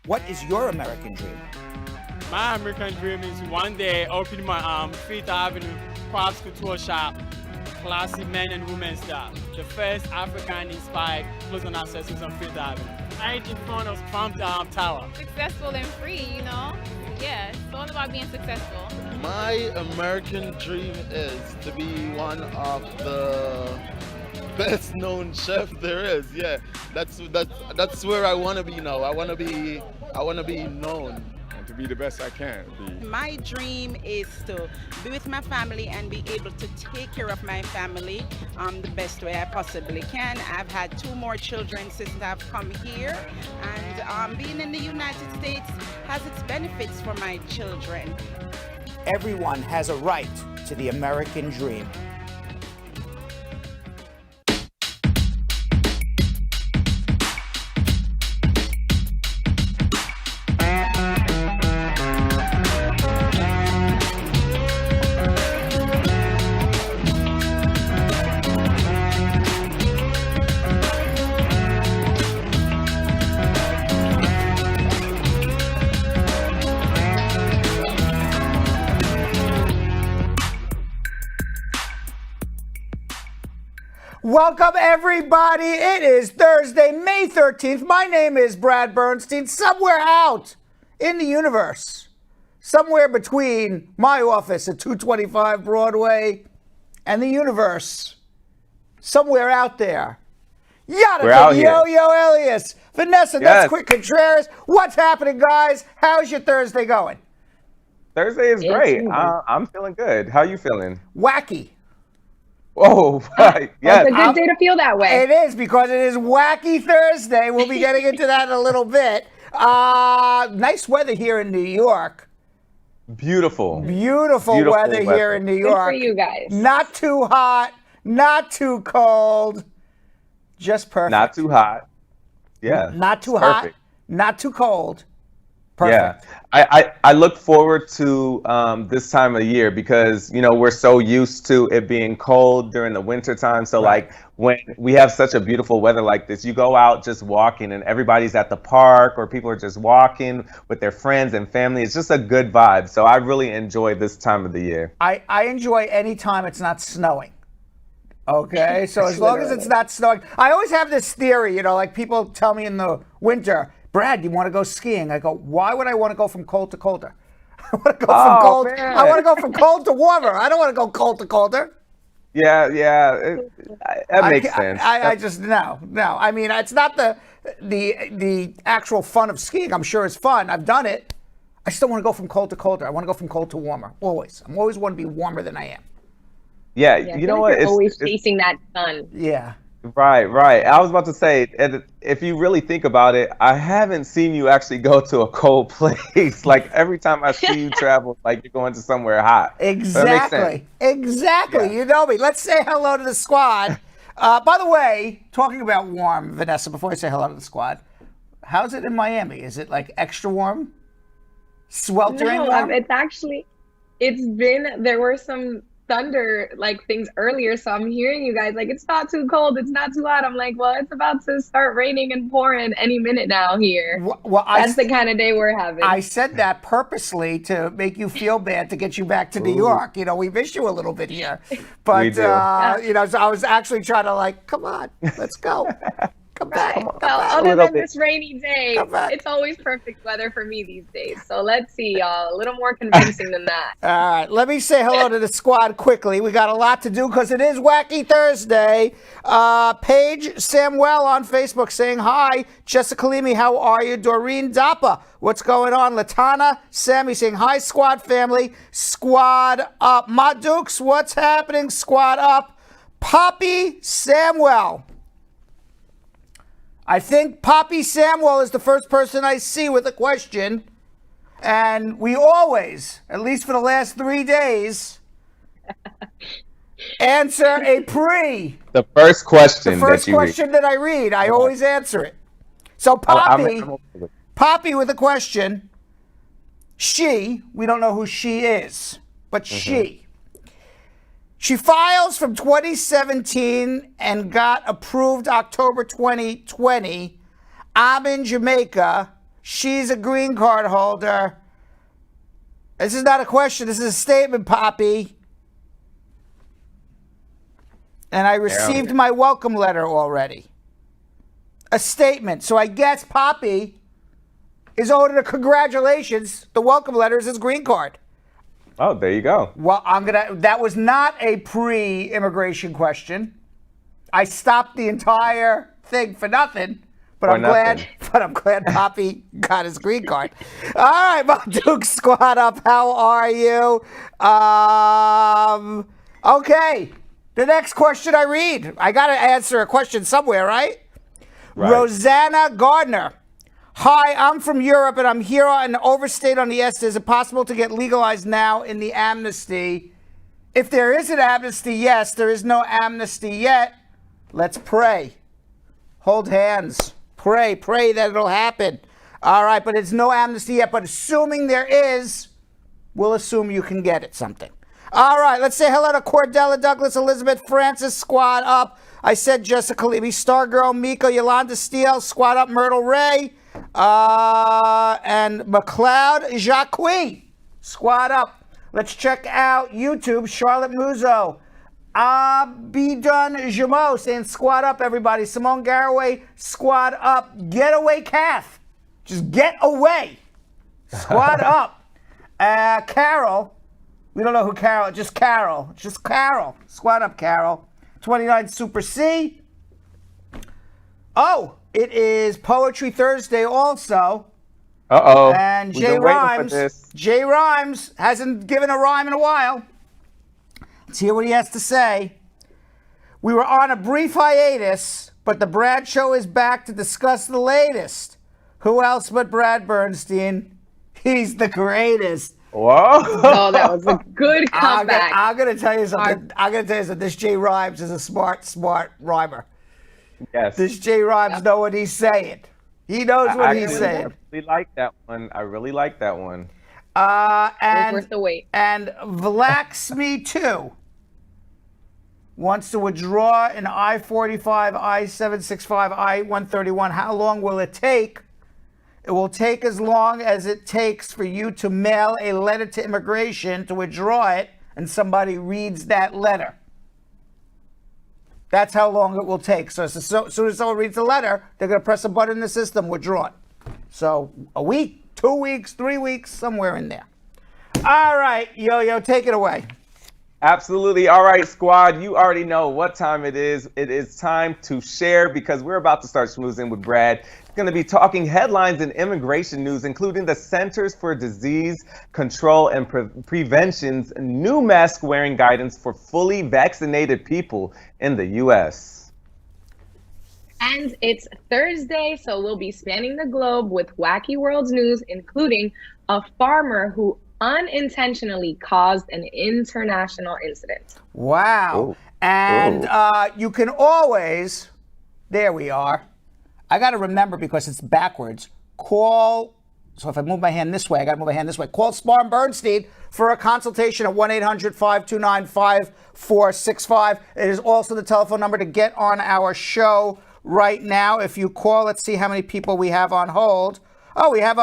What is your American dream? My American dream is one day opening my Fifth Avenue craft couture shop, classy men and women's style. The first African-inspired clothing accessories on Fifth Avenue, right in front of Trump Tower. Successful and free, you know? Yeah, it's all about being successful. My American dream is to be one of the best known chef there is. Yeah, that's where I want to be now. I want to be known. To be the best I can be. My dream is to be with my family and be able to take care of my family the best way I possibly can. I've had 2 more children since I've come here, and being in the United States has its benefits for my children. Everyone has a right to the American dream. Welcome, everybody. It is Thursday, May 13th. My name is Brad Bernstein. Somewhere out in the universe, somewhere between my office at 225 Broadway and the universe, somewhere out there, Jonathan Yo-Yo Elias, Vanessa That's Quick Contreras. What's happening, guys? How's your Thursday going? Thursday is great. I'm feeling good. How you feeling? Wacky. Oh, right. Yes. It's a good day to feel that way. It is, because it is Wacky Thursday. We'll be getting into that in a little bit. Nice weather here in New York. Beautiful weather here in New York. Good for you guys. Not too hot, not too cold, just perfect. Not too hot. Yeah. Not too hot, not too cold. Perfect. Yeah, I look forward to this time of year because, you know, we're so used to it being cold during the winter time. So like when we have such a beautiful weather like this, you go out just walking and everybody's at the park or people are just walking with their friends and family. It's just a good vibe. So I really enjoy this time of the year. I enjoy any time it's not snowing. Okay, so as long as it's not snowing. I always have this theory, you know, like people tell me in the winter, Brad, you want to go skiing? I go, why would I want to go from cold to colder? I want to go from cold. Man. I want to go from cold to warmer. I don't want to go cold to colder. Yeah, that makes sense. I just no. I mean, it's not the actual fun of skiing. I'm sure it's fun. I've done it. I still want to go from cold to colder. I want to go from cold to warmer. Always. I'm always want to be warmer than I am. Yeah, you know what? You're always chasing that sun. Yeah. Right. I was about to say, if you really think about it, I haven't seen you actually go to a cold place. Like every time I see you travel, like you're going to somewhere hot. Exactly. Yeah. You know me. Let's say hello to the squad. By the way, talking about warm, Vanessa, before I say hello to the squad, how's it in Miami? Is it like extra warm? Sweltering warm? There were some thunder like things earlier, so I'm hearing you guys like it's not too cold, it's not too hot. I'm like, well, it's about to start raining and pouring any minute now here. Well, that's the kind of day we're having. I said that purposely to make you feel bad, to get you back to New York. You know, we miss you a little bit here, but you know, so I was actually trying to like, come on, let's go. Come back. Other than this rainy day, it's always perfect weather for me these days. So let's see, y'all. A little more convincing than that. All right. Let me say hello to the squad quickly. We got a lot to do because it is Wacky Thursday. Paige Samuel on Facebook saying hi. Jessica Leamy, how are you? Doreen Dappa, what's going on? Latana Sammy saying hi, squad family. Squad up. Ma Dukes, what's happening? Squad up. Poppy Samuel. I think Poppy Samuel is the first person I see with a question. And we always, at least for the last 3 days, answer a pre. The first question. The first question that I read, I always answer it. So Poppy with a question. We don't know who she is, but she files from 2017 and got approved October 2020. I'm in Jamaica. She's a green card holder. This is not a question. This is a statement, Poppy. And I received my welcome letter already. A statement. So I guess Poppy is owed a congratulations. The welcome letter is his green card. Oh, there you go. Well, that was not a pre-immigration question. I stopped the entire thing for nothing. But I'm glad Poppy got his green card. All right, my Duke squad up. How are you? Okay. The next question I read. I got to answer a question somewhere, right? Rosanna Gardner. Hi, I'm from Europe and I'm here and overstayed on the Esta. Is it possible to get legalized now in the amnesty? If there is an amnesty, yes. There is no amnesty yet. Let's pray. Hold hands. Pray that it'll happen. All right, but it's no amnesty yet. But assuming there is, we'll assume you can get it something. All right, let's say hello to Cordella, Douglas, Elizabeth, Francis, squad up. I said Jessica Levy, Stargirl, Miko, Yolanda Steele, squad up, Myrtle Ray, and McLeod Jacques, squad up. Let's check out YouTube, Charlotte Muzo. Abidun Jamo saying squad up, everybody. Simone Garraway, squad up. Getaway calf. Just get away. Squad up. Carol. We don't know who Carol. Just Carol. Squad up, Carol. 29 Super C. Oh, it is Poetry Thursday also. Uh-oh. And Jay Rhymes hasn't given a rhyme in a while. Let's hear what he has to say. We were on a brief hiatus, but the Brad Show is back to discuss the latest. Who else but Brad Bernstein? He's the greatest. Whoa. Oh, that was a good comeback. I'm going to tell you something. This Jay Rhymes is a smart rhymer. Yes. This Jay Rhymes knows what he's saying. He knows what he's saying. I really like that one. And worth the wait. And Vlaxme 2 wants to withdraw an I-45, I-765, I-131. How long will it take? It will take as long as it takes for you to mail a letter to immigration to withdraw it, and somebody reads that letter. That's how long it will take. So as soon as someone reads the letter, they're going to press a button in the system, withdraw it. So a week, 2 weeks, 3 weeks, somewhere in there. All right, Yo-Yo, take it away. Absolutely. All right, squad, you already know what time it is. It is time to share because we're about to start schmoozing with Brad. He's going to be talking headlines and immigration news, including the Centers for Disease Control and Prevention's new mask wearing guidance for fully vaccinated people in the U.S. And it's Thursday, so we'll be spanning the globe with Wacky World's news, including a farmer who unintentionally caused an international incident. Wow. And you can always, there we are. I got to remember because it's backwards. So if I move my hand this way, I got to move my hand this way. Call Spar and Bernstein for a consultation at 1-800-529-5465. It is also the telephone number to get on our show right now. If you call, let's see how many people we have on hold. Oh, we have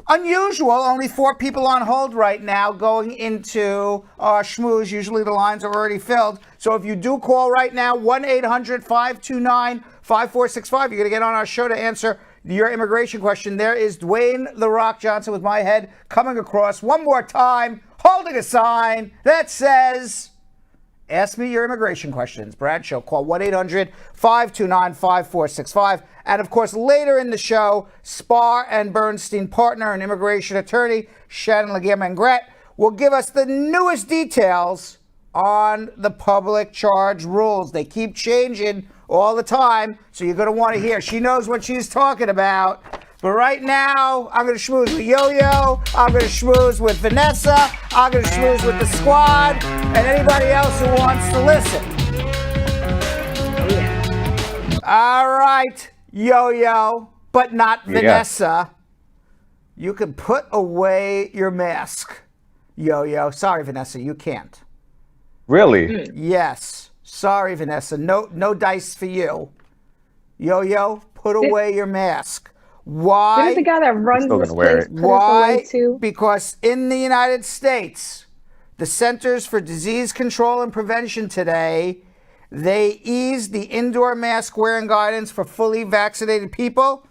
unusual, only 4 people on hold right now going into Schmooze. Usually the lines are already filled. So if you do call right now, 1-800-529-5465, you're going to get on our show to answer your immigration question. There is Dwayne The Rock Johnson with my head coming across one more time, holding a sign that says, ask me your immigration questions. Brad Show. Call 1-800-529-5465. And, of course, later in the show, Spar and Bernstein partner and immigration attorney Shannon LaGuerre-Maingrette will give us the newest details on the public charge rules. They keep changing all the time, so you're going to want to hear. She knows what she's talking about. But right now, I'm going to schmooze with Yo-Yo. I'm going to schmooze with Vanessa. I'm going to schmooze with the squad and anybody else who wants to listen. All right, Yo-Yo, but not Vanessa. You can put away your mask, Yo-Yo. Sorry, Vanessa, you can't. Really? Yes. Sorry, Vanessa. No dice for you. Yo-Yo, put away your mask. Why? Didn't the guy that runs still this gonna wear place it. put us away too? Because in the United States, the Centers for Disease Control and Prevention today, they eased the indoor mask wearing guidance for fully vaccinated people.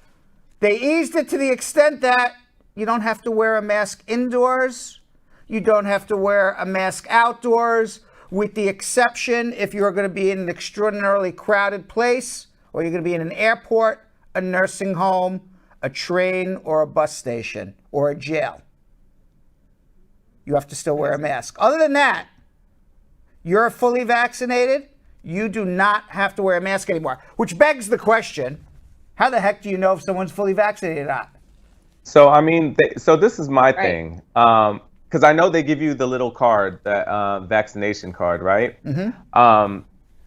They eased it to the extent that you don't have to wear a mask indoors. You don't have to wear a mask outdoors, with the exception if you're going to be in an extraordinarily crowded place, or you're going to be in an airport, a nursing home, a train, or a bus station, or a jail. You have to still wear a mask. Other than that, you're fully vaccinated, you do not have to wear a mask anymore. Which begs the question, how the heck do you know if someone's fully vaccinated or not? So, I mean, so this is my thing. Because I know they give you the little card, the vaccination card, right?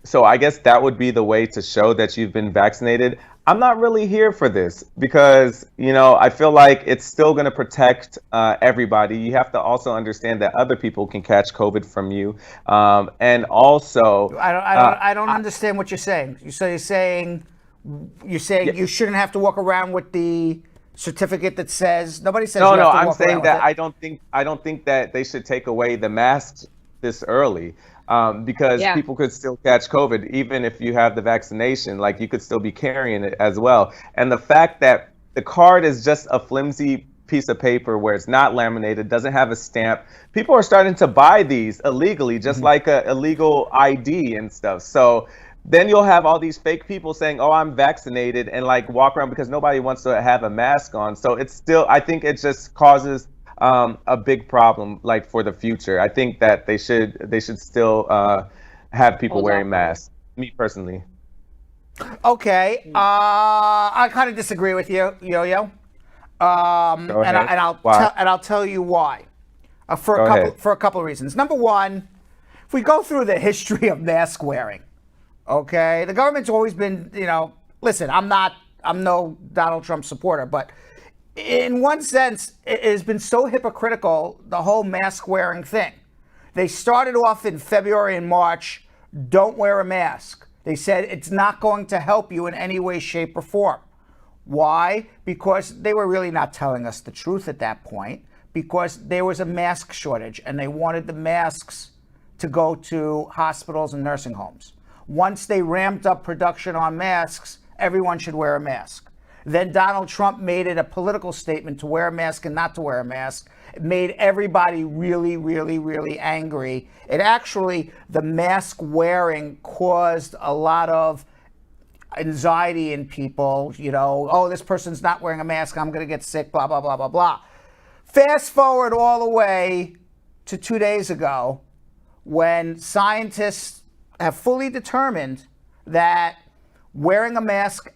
So I guess that would be the way to show that you've been vaccinated. I'm not really here for this because, you know, I feel like it's still going to protect everybody. You have to also understand that other people can catch COVID from you. And also, I don't understand what you're saying. So you're saying you shouldn't have to walk around with the certificate that says nobody says. No, I'm saying that I don't think that they should take away the masks this early. Because people could still catch COVID, even if you have the vaccination, like you could still be carrying it as well. And the fact that the card is just a flimsy piece of paper where it's not laminated, doesn't have a stamp, people are starting to buy these illegally, just like a illegal ID and stuff. So then you'll have all these fake people saying, oh, I'm vaccinated, and like walk around because nobody wants to have a mask on. So it's still, I think it just causes a big problem, like for the future. I think that they should still have people wearing masks. Me personally. Okay, I kind of disagree with you, Yo-Yo, and I'll tell you why. For a couple of reasons. Number one, if we go through the history of mask wearing, okay, the government's always been, listen, I'm no Donald Trump supporter, but in one sense, it has been so hypocritical, the whole mask wearing thing. They started off in February and March, don't wear a mask. They said it's not going to help you in any way, shape, or form. Why? Because they were really not telling us the truth at that point, because there was a mask shortage and they wanted the masks to go to hospitals and nursing homes. Once they ramped up production on masks, everyone should wear a mask. Then Donald Trump made it a political statement to wear a mask and not to wear a mask. It made everybody really, really, really angry. It actually, the mask wearing caused a lot of anxiety in people, oh, this person's not wearing a mask, I'm going to get sick, blah, blah, blah, blah, blah. Fast forward all the way to 2 days ago, when scientists have fully determined that wearing a mask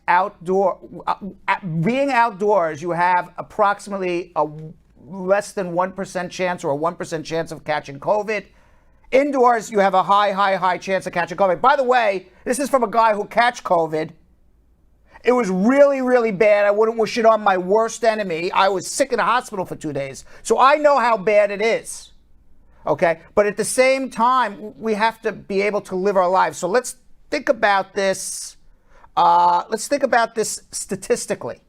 being outdoors, you have approximately a less than 1% chance or a 1% chance of catching COVID. Indoors, you have a high chance of catching COVID. By the way, this is from a guy who catch COVID. It was really, really bad. I wouldn't wish it on my worst enemy. I was sick in the hospital for 2 days. So I know how bad it is. Okay? But at the same time, we have to be able to live our lives. So let's think about this. Statistically.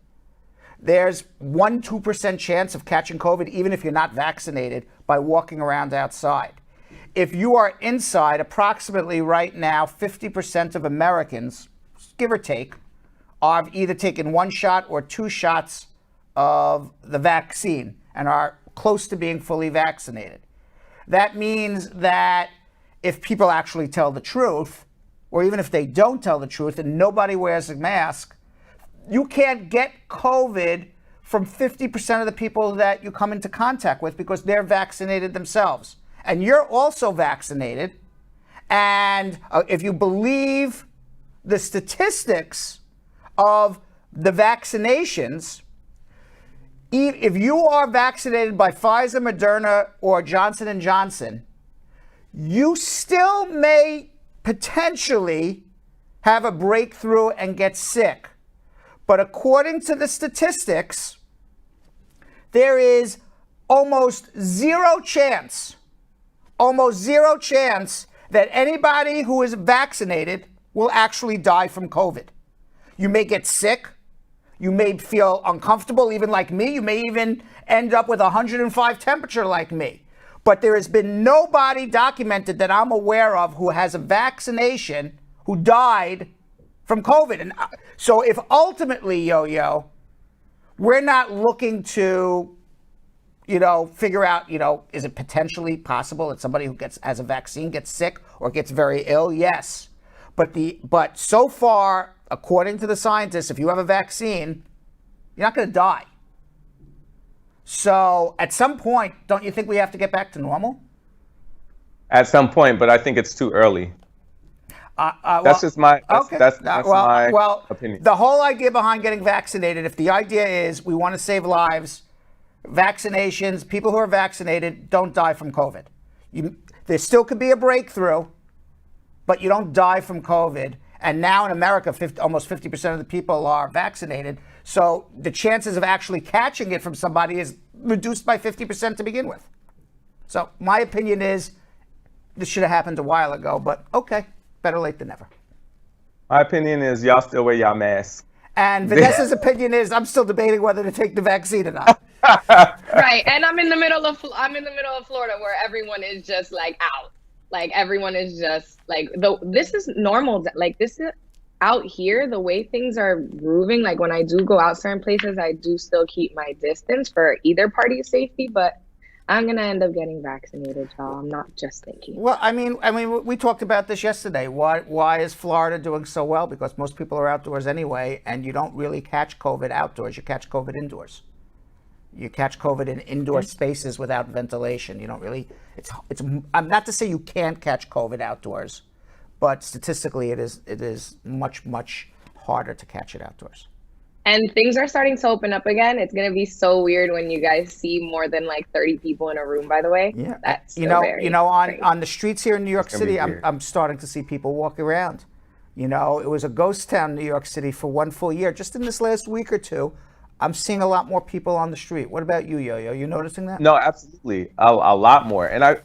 There's 1-2% chance of catching COVID, even if you're not vaccinated, by walking around outside. If you are inside, approximately right now, 50% of Americans, give or take, are either taken 1 shot or 2 shots of the vaccine and are close to being fully vaccinated. That means that if people actually tell the truth, or even if they don't tell the truth and nobody wears a mask, you can't get COVID from 50% of the people that you come into contact with because they're vaccinated themselves. And you're also vaccinated. And if you believe the statistics of the vaccinations, if you are vaccinated by Pfizer, Moderna, or Johnson & Johnson, you still may potentially have a breakthrough and get sick. But according to the statistics, there is almost zero chance that anybody who is vaccinated will actually die from COVID. You may get sick, You may feel uncomfortable, even like me. You may even end up with 105 temperature like me. But there has been nobody documented that I'm aware of who has a vaccination who died from COVID. And so if ultimately, Yo-Yo, we're not looking to, figure out, is it potentially possible that somebody who has a vaccine gets sick or gets very ill? Yes. But so far, according to the scientists, if you have a vaccine, you're not going to die. So at some point, don't you think we have to get back to normal? At some point, but I think it's too early. That's just my opinion. The whole idea behind getting vaccinated, if the idea is we want to save lives, vaccinations, people who are vaccinated don't die from COVID. There still could be a breakthrough, but you don't die from COVID. And now in America, almost 50% of the people are vaccinated. So the chances of actually catching it from somebody is reduced by 50% to begin with. So my opinion is this should have happened a while ago, but okay, better late than never. My opinion is y'all still wear y'all masks. And Vanessa's opinion is I'm still debating whether to take the vaccine or not. Right, and I'm in the middle of Florida where everyone is just like out. Like everyone is just like, this is normal. Like this is out here, the way things are moving. Like when I do go out certain places, I do still keep my distance for either party's safety, but I'm going to end up getting vaccinated, y'all. I'm not just thinking. Well, I mean, we talked about this yesterday. Why is Florida doing so well? Because most people are outdoors anyway, and you don't really catch COVID outdoors. You catch COVID indoors. You catch COVID in indoor spaces without ventilation. You don't really, I'm not to say you can't catch COVID outdoors, but statistically it is much, much harder to catch it outdoors. And things are starting to open up again. It's going to be so weird when you guys see more than like 30 people in a room, by the way. Yeah. That's on the streets here in New York City, I'm starting to see people walk around. It was a ghost town, New York City, for one full year. Just in this last week or two, I'm seeing a lot more people on the street. What about you, Yo-Yo? You noticing that? No, absolutely. A lot more. And I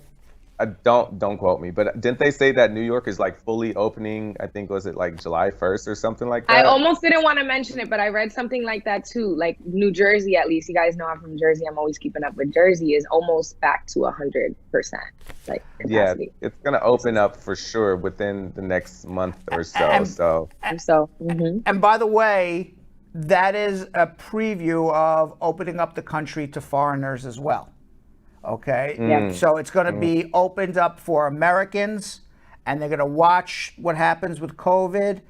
don't quote me, but didn't they say that New York is like fully opening? I think, was it like July 1st or something like that? I almost didn't want to mention it, but I read something like that too. Like New Jersey, at least, you guys know I'm from Jersey. I'm always keeping up with Jersey, is almost back to 100%. Like capacity. Yeah, it's gonna open up for sure within the next month or so. And by the way, that is a preview of opening up the country to foreigners as well. Okay? Yeah. So it's going to be opened up for Americans, and they're going to watch what happens with COVID.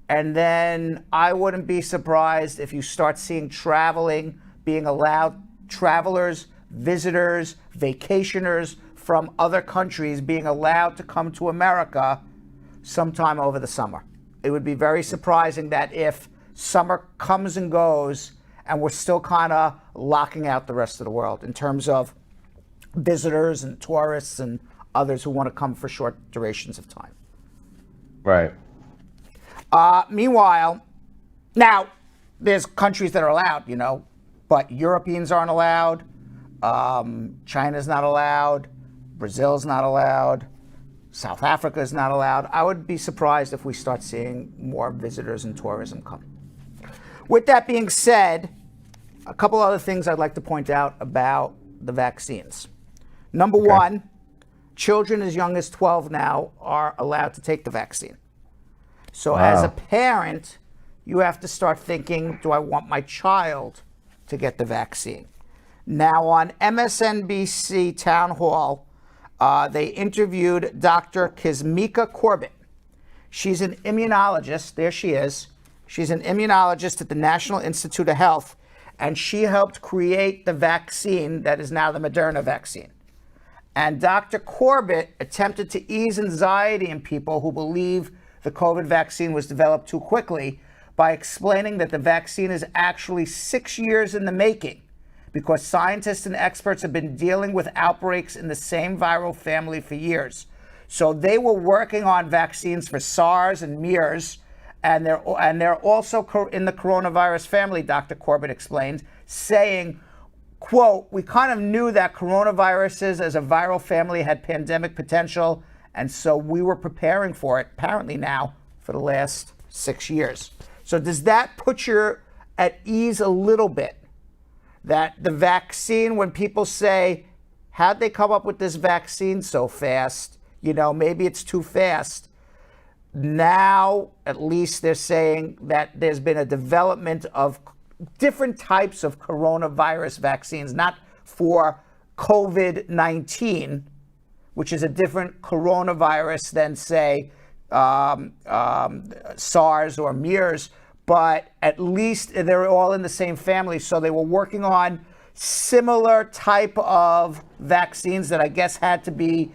And then I wouldn't be surprised if you start seeing traveling being allowed, travelers, visitors, vacationers from other countries being allowed to come to America sometime over the summer. It would be very surprising that if summer comes and goes and we're still kind of locking out the rest of the world in terms of visitors and tourists and others who want to come for short durations of time. Right. Meanwhile, now there's countries that are allowed, but Europeans aren't allowed. China's not allowed. Brazil's not allowed. South Africa is not allowed. I would be surprised if we start seeing more visitors and tourism come. With that being said, a couple other things I'd like to point out about the vaccines. Number one, children as young as 12 now are allowed to take the vaccine. So as a parent, you have to start thinking, do I want my child to get the vaccine? Now on MSNBC Town Hall, they interviewed Dr. Kismika Corbett. She's an immunologist. There she is. She's an immunologist at the National Institute of Health, and she helped create the vaccine that is now the Moderna vaccine. And Dr. Corbett attempted to ease anxiety in people who believe the COVID vaccine was developed too quickly by explaining that the vaccine is actually 6 years in the making, because scientists and experts have been dealing with outbreaks in the same viral family for years. So they were working on vaccines for SARS and MERS, and they're also in the coronavirus family, Dr. Corbett explained, saying, quote, we kind of knew that coronaviruses as a viral family had pandemic potential, and so we were preparing for it, apparently now, for the last 6 years. So does that put your at ease a little bit that the vaccine, when people say, how'd they come up with this vaccine so fast? Maybe it's too fast. Now, at least they're saying that there's been a development of different types of coronavirus vaccines, not for COVID-19, which is a different coronavirus than, say, SARS or MERS, but at least they're all in the same family. So they were working on similar type of vaccines that I guess had to be,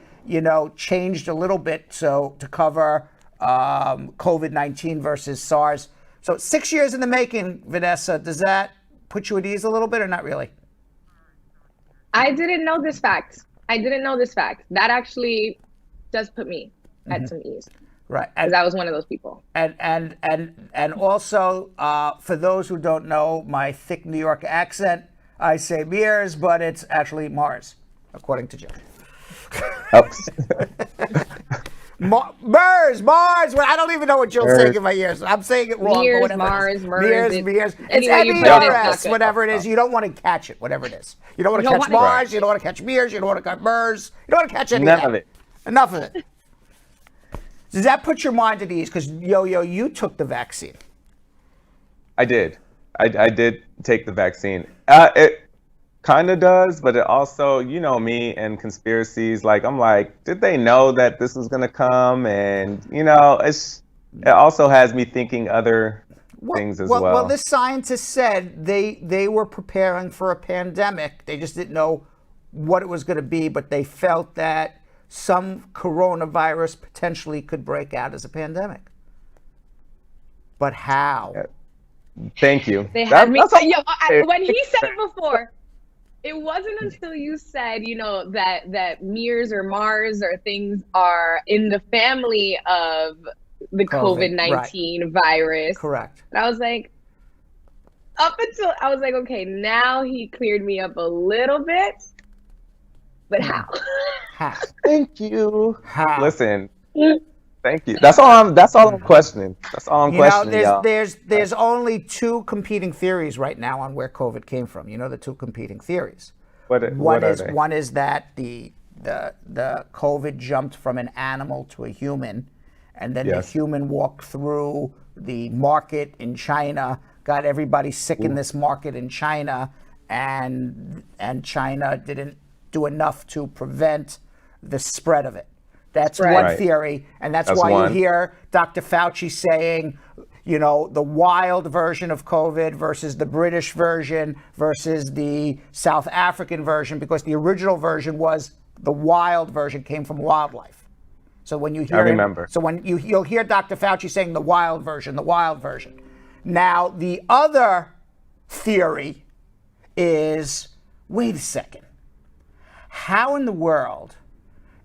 changed a little bit so to cover COVID-19 versus SARS. So 6 years in the making, Vanessa. Does that put you at ease a little bit or not really? I didn't know this fact. That actually does put me at some ease. Right. Because I was one of those people. And also, for those who don't know my thick New York accent, I say MERS, but it's actually Mars, according to Joe. Oops. MERS. Well, I don't even know what Joe's saying in my ears. I'm saying it wrong. MERS, Mars, MERS. MERS. It's Anyway, MERS, whatever it is. You don't want to catch it, whatever it is. You don't want to catch Mars. You don't want to catch MERS. You don't want to catch MERS. You don't want to catch any None of it. Enough of it. Does that put your mind at ease? Because, Yo-Yo, you took the vaccine. I did. I did take the vaccine. It kind of does, but it also, me and conspiracies, I'm like, did they know that this was going to come? And, it also has me thinking other things as well. Well, this scientist said they were preparing for a pandemic. They just didn't know what it was going to be, but they felt that some coronavirus potentially could break out as a pandemic. But how? Thank you. They had me say, when he said it before, it wasn't until you said, that MERS or Mars or things are in the family of the COVID-19 virus. Correct. And I was like, okay, now he cleared me up a little bit. But how? How? Thank you. How? Listen. Thank you. That's all I'm questioning. That's all I'm questioning. There's only two competing theories right now on where COVID came from. The two competing theories. What are they? One is that the COVID jumped from an animal to a human, and then the human walked through the market in China, got everybody sick in this market in China, and China didn't do enough to prevent the spread of it. That's one theory, and that's why you hear Dr. Fauci saying, the wild version of COVID versus the British version versus the South African version, because the original version was the wild version came from wildlife. So when you hear I remember. You'll hear Dr. Fauci saying the wild version. Now, the other theory is, wait a second. How in the world,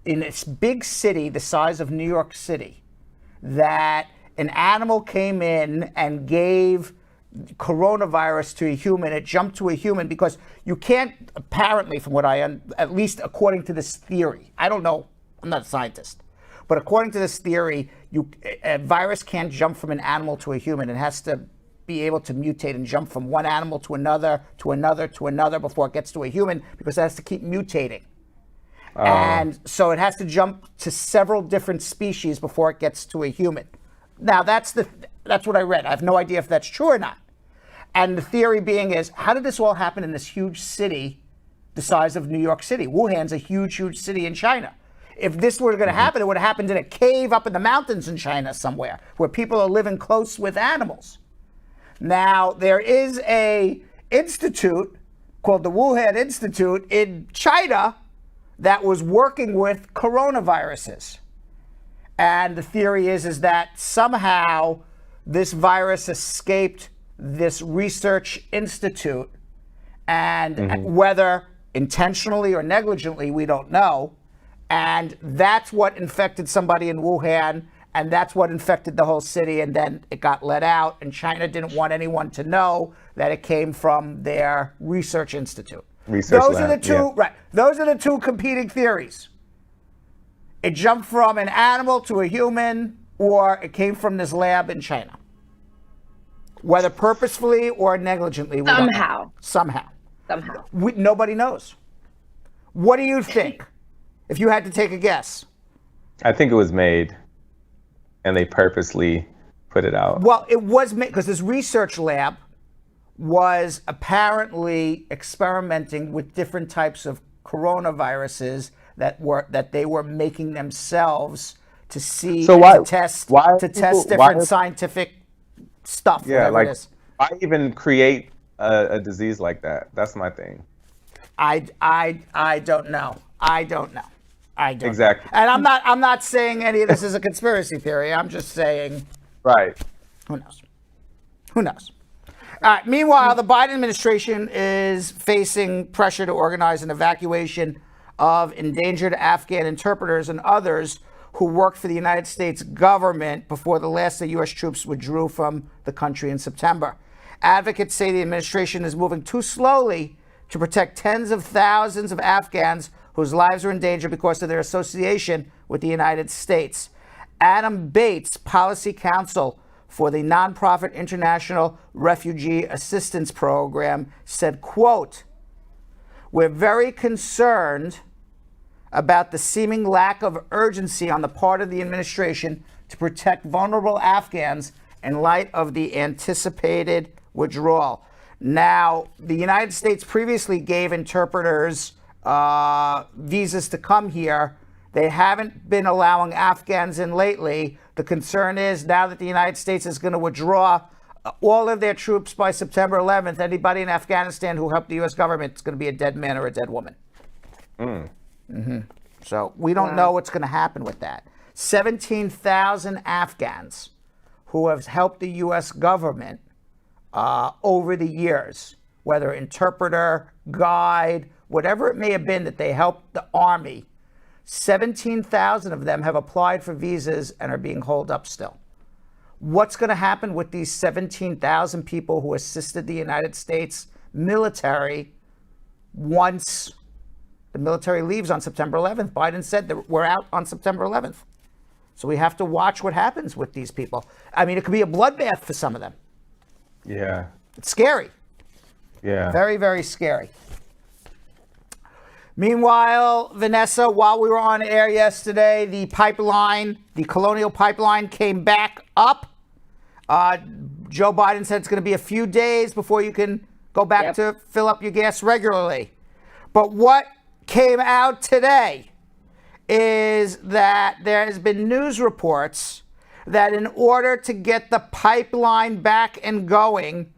in this big city the size of New York City, that an animal came in and gave coronavirus to a human, it jumped to a human, because you can't, apparently, from what at least according to this theory, I don't know, I'm not a scientist, but according to this theory, a virus can't jump from an animal to a human. It has to be able to mutate and jump from one animal to another, to another, to another before it gets to a human, because it has to keep mutating. And so it has to jump to several different species before it gets to a human. Now, that's what I read. I have no idea if that's true or not. And the theory being is, how did this all happen in this huge city the size of New York City? Wuhan's a huge, huge city in China. If this were going to happen, it would have happened in a cave up in the mountains in China somewhere, where people are living close with animals. Now, there is a institute called the Wuhan Institute in China that was working with coronaviruses. And the theory is that somehow this virus escaped this research institute, and whether intentionally or negligently, we don't know. And that's what infected somebody in Wuhan, and that's what infected the whole city, and then it got let out, and China didn't want anyone to know that it came from their research institute. Those are the two competing theories. It jumped from an animal to a human, or it came from this lab in China. whether purposefully or negligently. Somehow. Nobody knows. What do you think? If you had to take a guess. I think it was made, and they purposely put it out. Well, it was made because this research lab was apparently experimenting with different types of coronaviruses that they were making themselves to see to test different scientific stuff. Yeah, like it is. why even create a disease like that? That's my thing. I don't know. I don't know. Exactly. And I'm not saying any of this is a conspiracy theory. I'm just saying. Right. Who knows? Who knows? Meanwhile, the Biden administration is facing pressure to organize an evacuation of endangered Afghan interpreters and others who worked for the United States government before the last of U.S. troops withdrew from the country in September. Advocates say the administration is moving too slowly to protect tens of thousands of Afghans whose lives are in danger because of their association with the United States. Adam Bates, policy counsel for the nonprofit International Refugee Assistance Program, said, quote, "We're very concerned about the seeming lack of urgency on the part of the administration to protect vulnerable Afghans in light of the anticipated withdrawal." Now, the United States previously gave interpreters visas to come here. They haven't been allowing Afghans in lately. The concern is now that the United States is going to withdraw all of their troops by September 11th, anybody in Afghanistan who helped the U.S. government is going to be a dead man or a dead woman. So we don't know what's going to happen with that. 17,000 Afghans who have helped the U.S. government over the years, whether interpreter, guide, whatever it may have been that they helped the Army, 17,000 of them have applied for visas and are being holed up still. What's going to happen with these 17,000 people who assisted the United States military once the military leaves on September 11th? Biden said that we're out on September 11th. So we have to watch what happens with these people. I mean, it could be a bloodbath for some of them. Yeah. It's scary. Yeah. Very, very scary. Meanwhile, Vanessa, while we were on air yesterday, the Colonial pipeline came back up. Joe Biden said it's going to be a few days before you can go back to fill up your gas regularly. But what came out today is that there has been news reports that in order to get the pipeline back and going,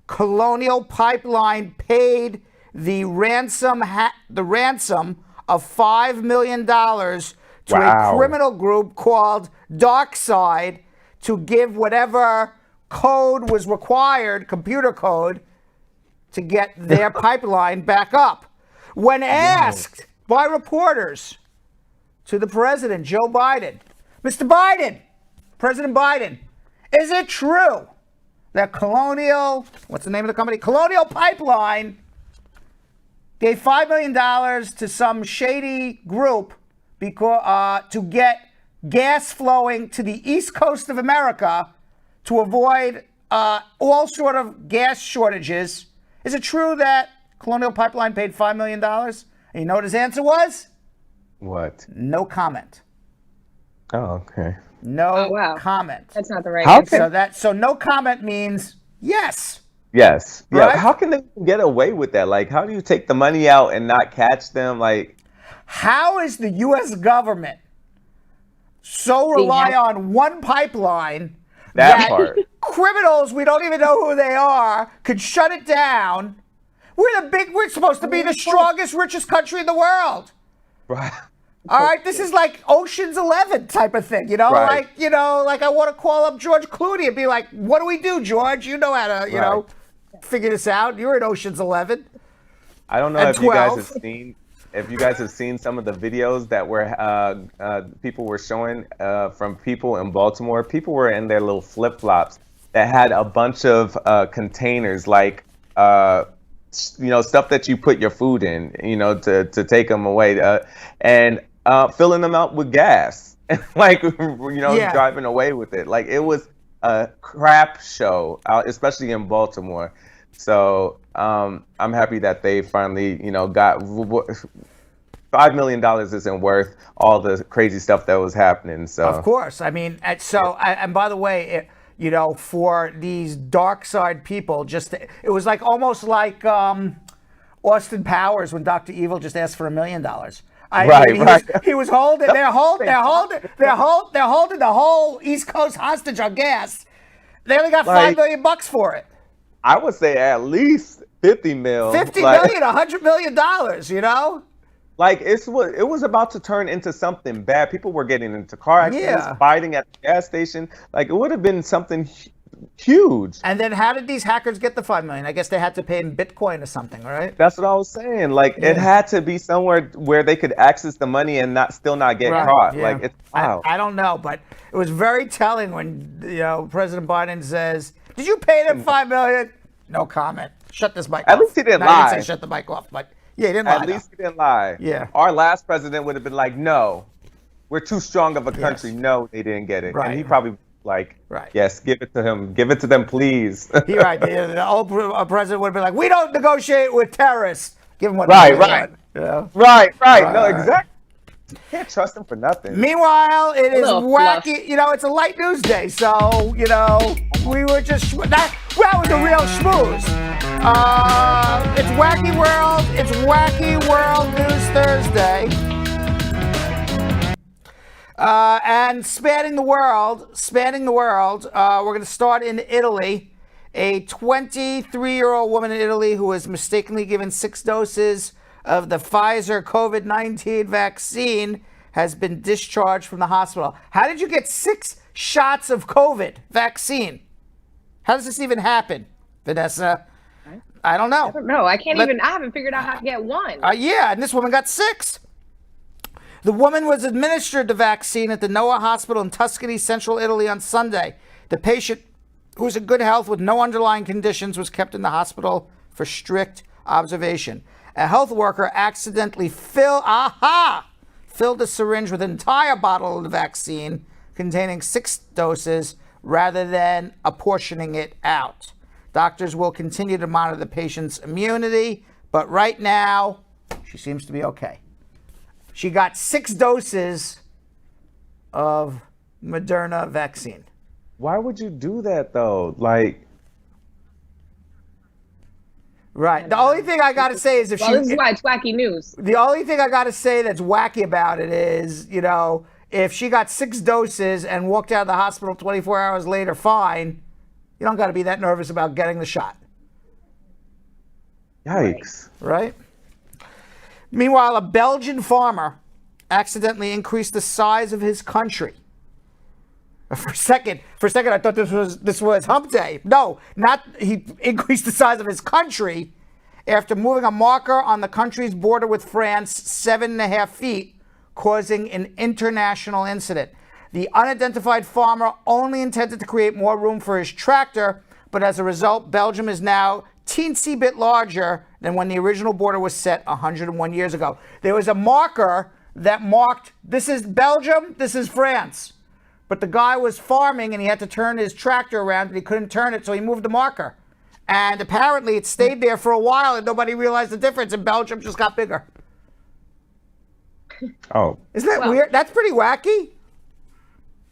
Colonial Pipeline paid the ransom of $5 million to a criminal group called Darkside to give whatever code was required, computer code, to get their pipeline back up. When asked by reporters to the president, Joe Biden, Mr. Biden, President Biden, is it true that Colonial, what's the name of the company? Colonial Pipeline gave $5 million to some shady group to get gas flowing to the East Coast of America to avoid all sort of gas shortages. Is it true that Colonial Pipeline paid $5 million? And you know what his answer was? What? No comment. Oh, okay. No comment. That's not the right answer. So no comment means yes. Yes. Yeah. Right? How can they get away with that? Like, how do you take the money out and not catch them? Like, how is the U.S. government so rely on one pipeline that part criminals, we don't even know who they are, could shut it down? We're supposed to be the strongest, richest country in the world. Right. All right, this is like Ocean's 11 type of thing, Right. like I want to call up George Clooney and be like, what do we do, George? You know how to, know, figure this out. You're in Ocean's 11. I don't know if you guys have seen some of the videos that people were showing from people in Baltimore. People were in their little flip-flops that had a bunch of containers, like stuff that you put your food in, to take them away, and filling them out with gas, like driving away with it. Like, it was a crap show, especially in Baltimore. So I'm happy that they finally, got $5 million isn't worth all the crazy stuff that was happening. So of course, I mean, and by the way, for these dark side people, it was like almost like Austin Powers when Dr. Evil just asked for $1 million. He was holding. They're holding the whole East Coast hostage on gas. They only got $5 million for it. I would say at least 50 mil. 50 million, $100 million. Like it was about to turn into something bad. People were getting into car accidents, fighting at the gas station. Like it would have been something huge. And then how did these hackers get the $5 million? I guess they had to pay in Bitcoin or something, right? That's what I was saying. Like it had to be somewhere where they could access the money and still not get caught. Yeah. Like it's wow. I don't know, but it was very telling when President Biden says, "Did you pay them $5 million?" No comment. Shut this mic off. At least he didn't lie. He didn't say shut the mic off, but yeah, he didn't lie. At least he didn't lie. Yeah. Our last president would have been like, "No, we're too strong of a country." Yes. No, they didn't get it. Right. And he probably yes, give it to him. Give it to them, please. The old president would have been like, "We don't negotiate with terrorists." Give him what Right. No, exactly. You can't trust him for nothing. Meanwhile, it is wacky. It's a light news day, so we were just that was the real schmooze. It's Wacky World. It's Wacky World News Thursday. And spanning the world, we're going to start in Italy. A 23-year-old woman in Italy who was mistakenly given 6 doses of the Pfizer COVID-19 vaccine has been discharged from the hospital. How did you get 6 shots of COVID vaccine? How does this even happen, Vanessa? I don't know. I don't know. I haven't figured out how to get one. And this woman got 6. The woman was administered the vaccine at the Noah Hospital in Tuscany, central Italy on Sunday. The patient, who was in good health with no underlying conditions, was kept in the hospital for strict observation. A health worker accidentally filled a syringe with an entire bottle of the vaccine containing 6 doses rather than apportioning it out. Doctors will continue to monitor the patient's immunity, but right now, she seems to be okay. She got 6 doses of Moderna vaccine. Why would you do that though? Right. The only thing I got to say is this is why it's wacky news. The only thing I got to say that's wacky about it is, if she got 6 doses and walked out of the hospital 24 hours later, fine. You don't got to be that nervous about getting the shot. Yikes. Right? Meanwhile, a Belgian farmer accidentally increased the size of his country. For a second, I thought this was hump day. No, he increased the size of his country after moving a marker on the country's border with France 7.5 feet, causing an international incident. The unidentified farmer only intended to create more room for his tractor, but as a result, Belgium is now teensy bit larger than when the original border was set 101 years ago. There was a marker that marked, this is Belgium, this is France. But the guy was farming and he had to turn his tractor around and he couldn't turn it, so he moved the marker. And apparently it stayed there for a while and nobody realized the difference, and Belgium just got bigger. Oh. Isn't that weird? That's pretty wacky.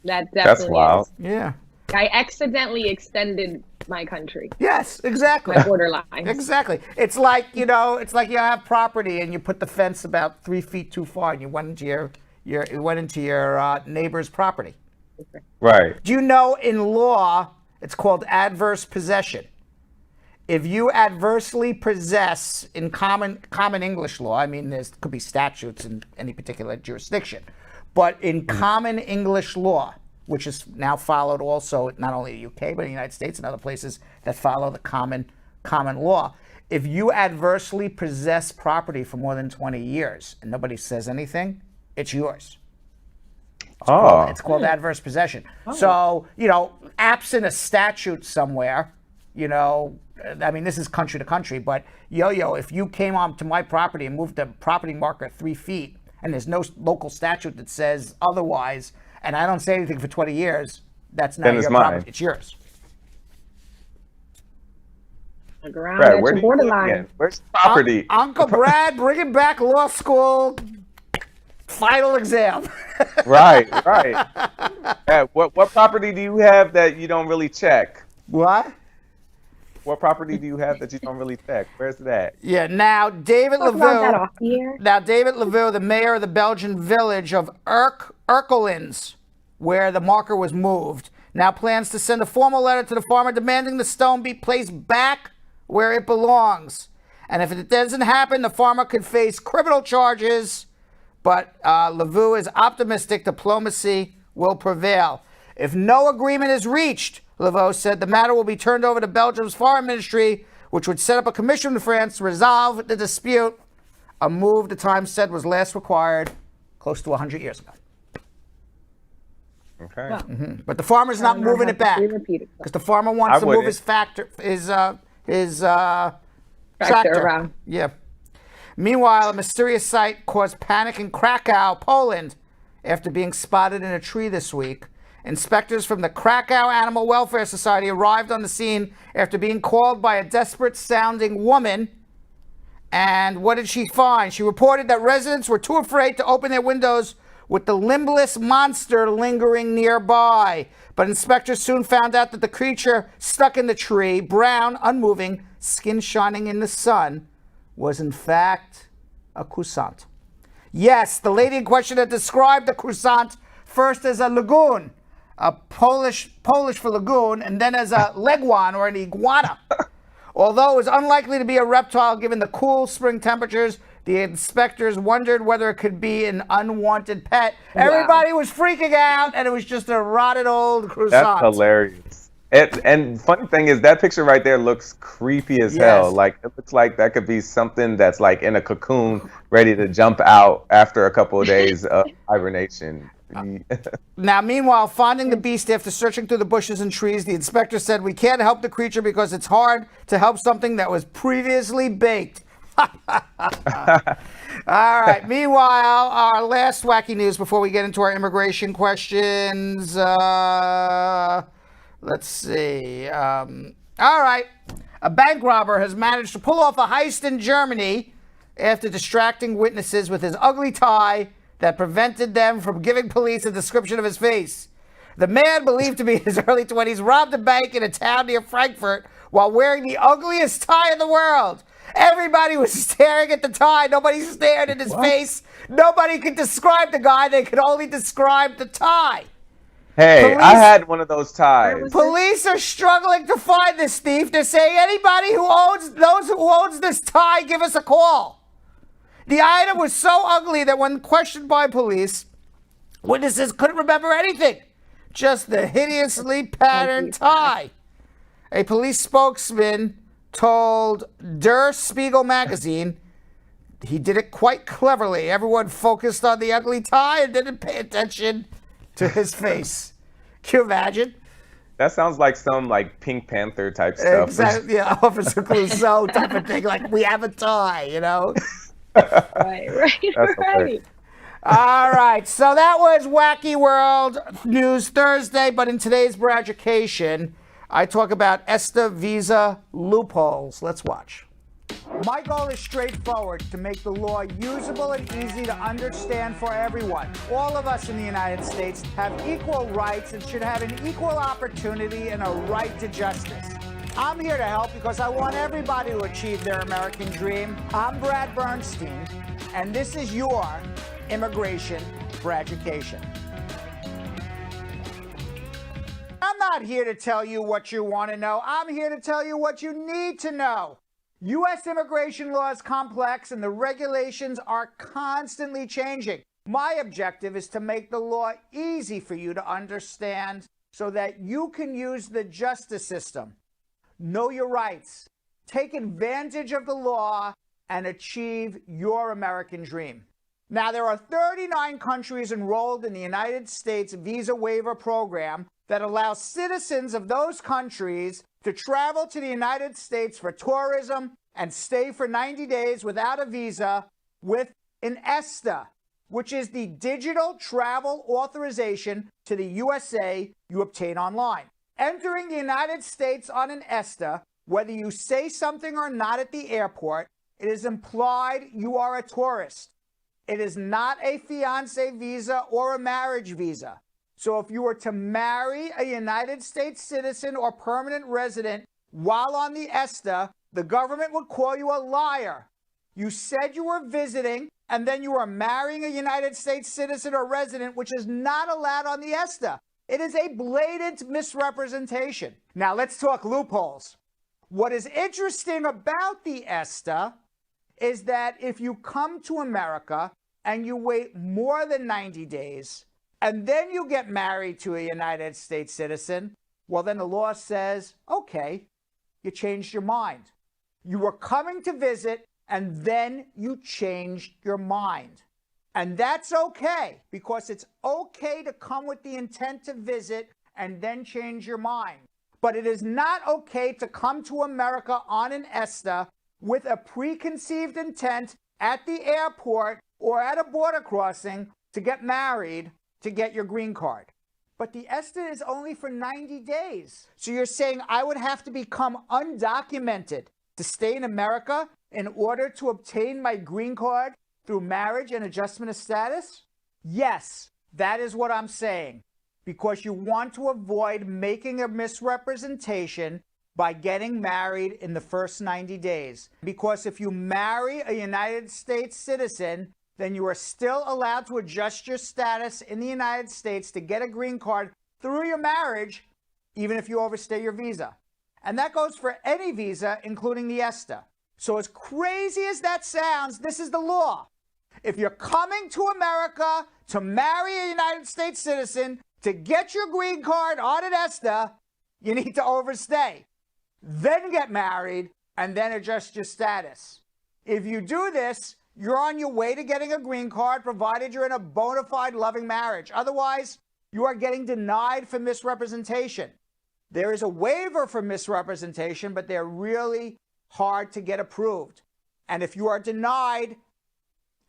That's wild. Yeah. I accidentally extended my country. Yes, exactly. My borderline. Exactly. It's like, you you have property and you put the fence about 3 feet too far and you went into your neighbor's property. Right. Do you know in law, it's called adverse possession? If you adversely possess in common English law, I mean, there could be statutes in any particular jurisdiction, but in common English law, which is now followed also not only in the UK, but in the United States and other places that follow the common law, if you adversely possess property for more than 20 years and nobody says anything, it's yours. It's called adverse possession. So, absent a statute somewhere, I mean, this is country to country, but if you came onto my property and moved the property marker 3 feet and there's no local statute that says otherwise, and I don't say anything for 20 years, that's not your property. It's yours. Brad, where do you live again? Where's the property? Uncle Brad, bringing back law school. Final exam. Right. What property do you have that you don't really check? What? What property do you have that you don't really check? Where's that? Yeah, now David Laville, the mayor of the Belgian village of Erkelins, where the marker was moved, now plans to send a formal letter to the farmer demanding the stone be placed back where it belongs. And if it doesn't happen, the farmer could face criminal charges. But Laville is optimistic diplomacy will prevail. If no agreement is reached, Laville said, the matter will be turned over to Belgium's foreign ministry, which would set up a commission in France to resolve the dispute, a move the Times said was last required close to 100 years ago. Okay. Mm-hmm. But the farmer's not moving it back because the farmer wants to move his tractor around. Yeah. Meanwhile, a mysterious sight caused panic in Krakow, Poland, after being spotted in a tree this week. Inspectors from the Krakow Animal Welfare Society arrived on the scene after being called by a desperate-sounding woman. And what did she find? She reported that residents were too afraid to open their windows with the limbless monster lingering nearby. But inspectors soon found out that the creature stuck in the tree, brown, unmoving, skin shining in the sun, was in fact a croissant. Yes, the lady in question had described the croissant first as a lagoon, a Polish for lagoon, and then as a leguan or an iguana. Although it was unlikely to be a reptile given the cool spring temperatures, the inspectors wondered whether it could be an unwanted pet. Wow. Everybody was freaking out, and it was just a rotted old croissant. That's hilarious. And funny thing is, that picture right there looks creepy as hell. Like, it looks like that could be something that's like in a cocoon, ready to jump out after a couple of days of hibernation. Now, meanwhile, finding the beast after searching through the bushes and trees, the inspector said, we can't help the creature because it's hard to help something that was previously baked. All right. Meanwhile, our last wacky news before we get into our immigration questions. Let's see. All right. A bank robber has managed to pull off a heist in Germany after distracting witnesses with his ugly tie that prevented them from giving police a description of his face. The man, believed to be in his early 20s, robbed a bank in a town near Frankfurt while wearing the ugliest tie in the world. Everybody was staring at the tie. Nobody stared at his face. Nobody could describe the guy. They could only describe the tie. Hey, I had one of those ties. Police are struggling to find this thief. They're saying anybody who owns this tie, give us a call. The item was so ugly that when questioned by police, witnesses couldn't remember anything. Just the hideously patterned tie. A police spokesman told Der Spiegel magazine he did it quite cleverly. Everyone focused on the ugly tie and didn't pay attention to his face. Can you imagine? That sounds like some like Pink Panther type stuff. Exactly. Yeah, Officer Clouseau type of thing. Like, we have a tie, you know? Right. All right. So that was Wacky World News Thursday. But in today's Braducation, I talk about Esta visa loopholes. Let's watch. My goal is straightforward, to make the law usable and easy to understand for everyone. All of us in the United States have equal rights and should have an equal opportunity and a right to justice. I'm here to help because I want everybody to achieve their American dream. I'm Brad Bernstein, and this is your Immigration Braducation. I'm not here to tell you what you want to know. I'm here to tell you what you need to know. U.S. immigration law is complex and the regulations are constantly changing. My objective is to make the law easy for you to understand so that you can use the justice system, know your rights, take advantage of the law, and achieve your American dream. Now, there are 39 countries enrolled in the United States Visa Waiver Program that allows citizens of those countries to travel to the United States for tourism and stay for 90 days without a visa with an Esta, which is the digital travel authorization to the USA you obtain online. Entering the United States on an Esta, whether you say something or not at the airport, it is implied you are a tourist. It is not a fiance visa or a marriage visa. So if you were to marry a United States citizen or permanent resident while on the Esta, the government would call you a liar. You said you were visiting, and then you are marrying a United States citizen or resident, which is not allowed on the Esta. It is a blatant misrepresentation. Now let's talk loopholes. What is interesting about the Esta is that if you come to America and you wait more than 90 days, and then you get married to a United States citizen, well, then the law says, okay, you changed your mind. You were coming to visit, and then you changed your mind. And that's okay, because it's okay to come with the intent to visit and then change your mind. But it is not okay to come to America on an Esta with a preconceived intent at the airport or at a border crossing to get married to get your green card. But the Esta is only for 90 days. So you're saying I would have to become undocumented to stay in America in order to obtain my green card through marriage and adjustment of status? Yes, that is what I'm saying. Because you want to avoid making a misrepresentation by getting married in the first 90 days. Because if you marry a United States citizen, then you are still allowed to adjust your status in the United States to get a green card through your marriage, even if you overstay your visa. And that goes for any visa, including the Esta. So as crazy as that sounds, this is the law. If you're coming to America to marry a United States citizen, to get your green card on an Esta, you need to overstay. Then get married, and then adjust your status. If you do this, you're on your way to getting a green card, provided you're in a bona fide loving marriage. Otherwise, you are getting denied for misrepresentation. There is a waiver for misrepresentation, but they're really hard to get approved. And if you are denied,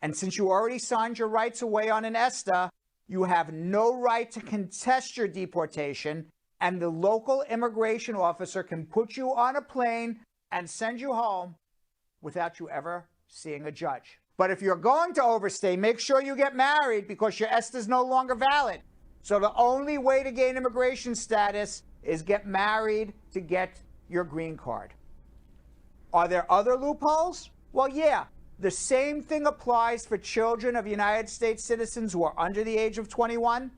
and since you already signed your rights away on an Esta, you have no right to contest your deportation, and the local immigration officer can put you on a plane and send you home without you ever seeing a judge. But if you're going to overstay, make sure you get married, because your Esta is no longer valid. So the only way to gain immigration status is get married to get your green card. Are there other loopholes? Well, yeah. The same thing applies for children of United States citizens who are under the age of 21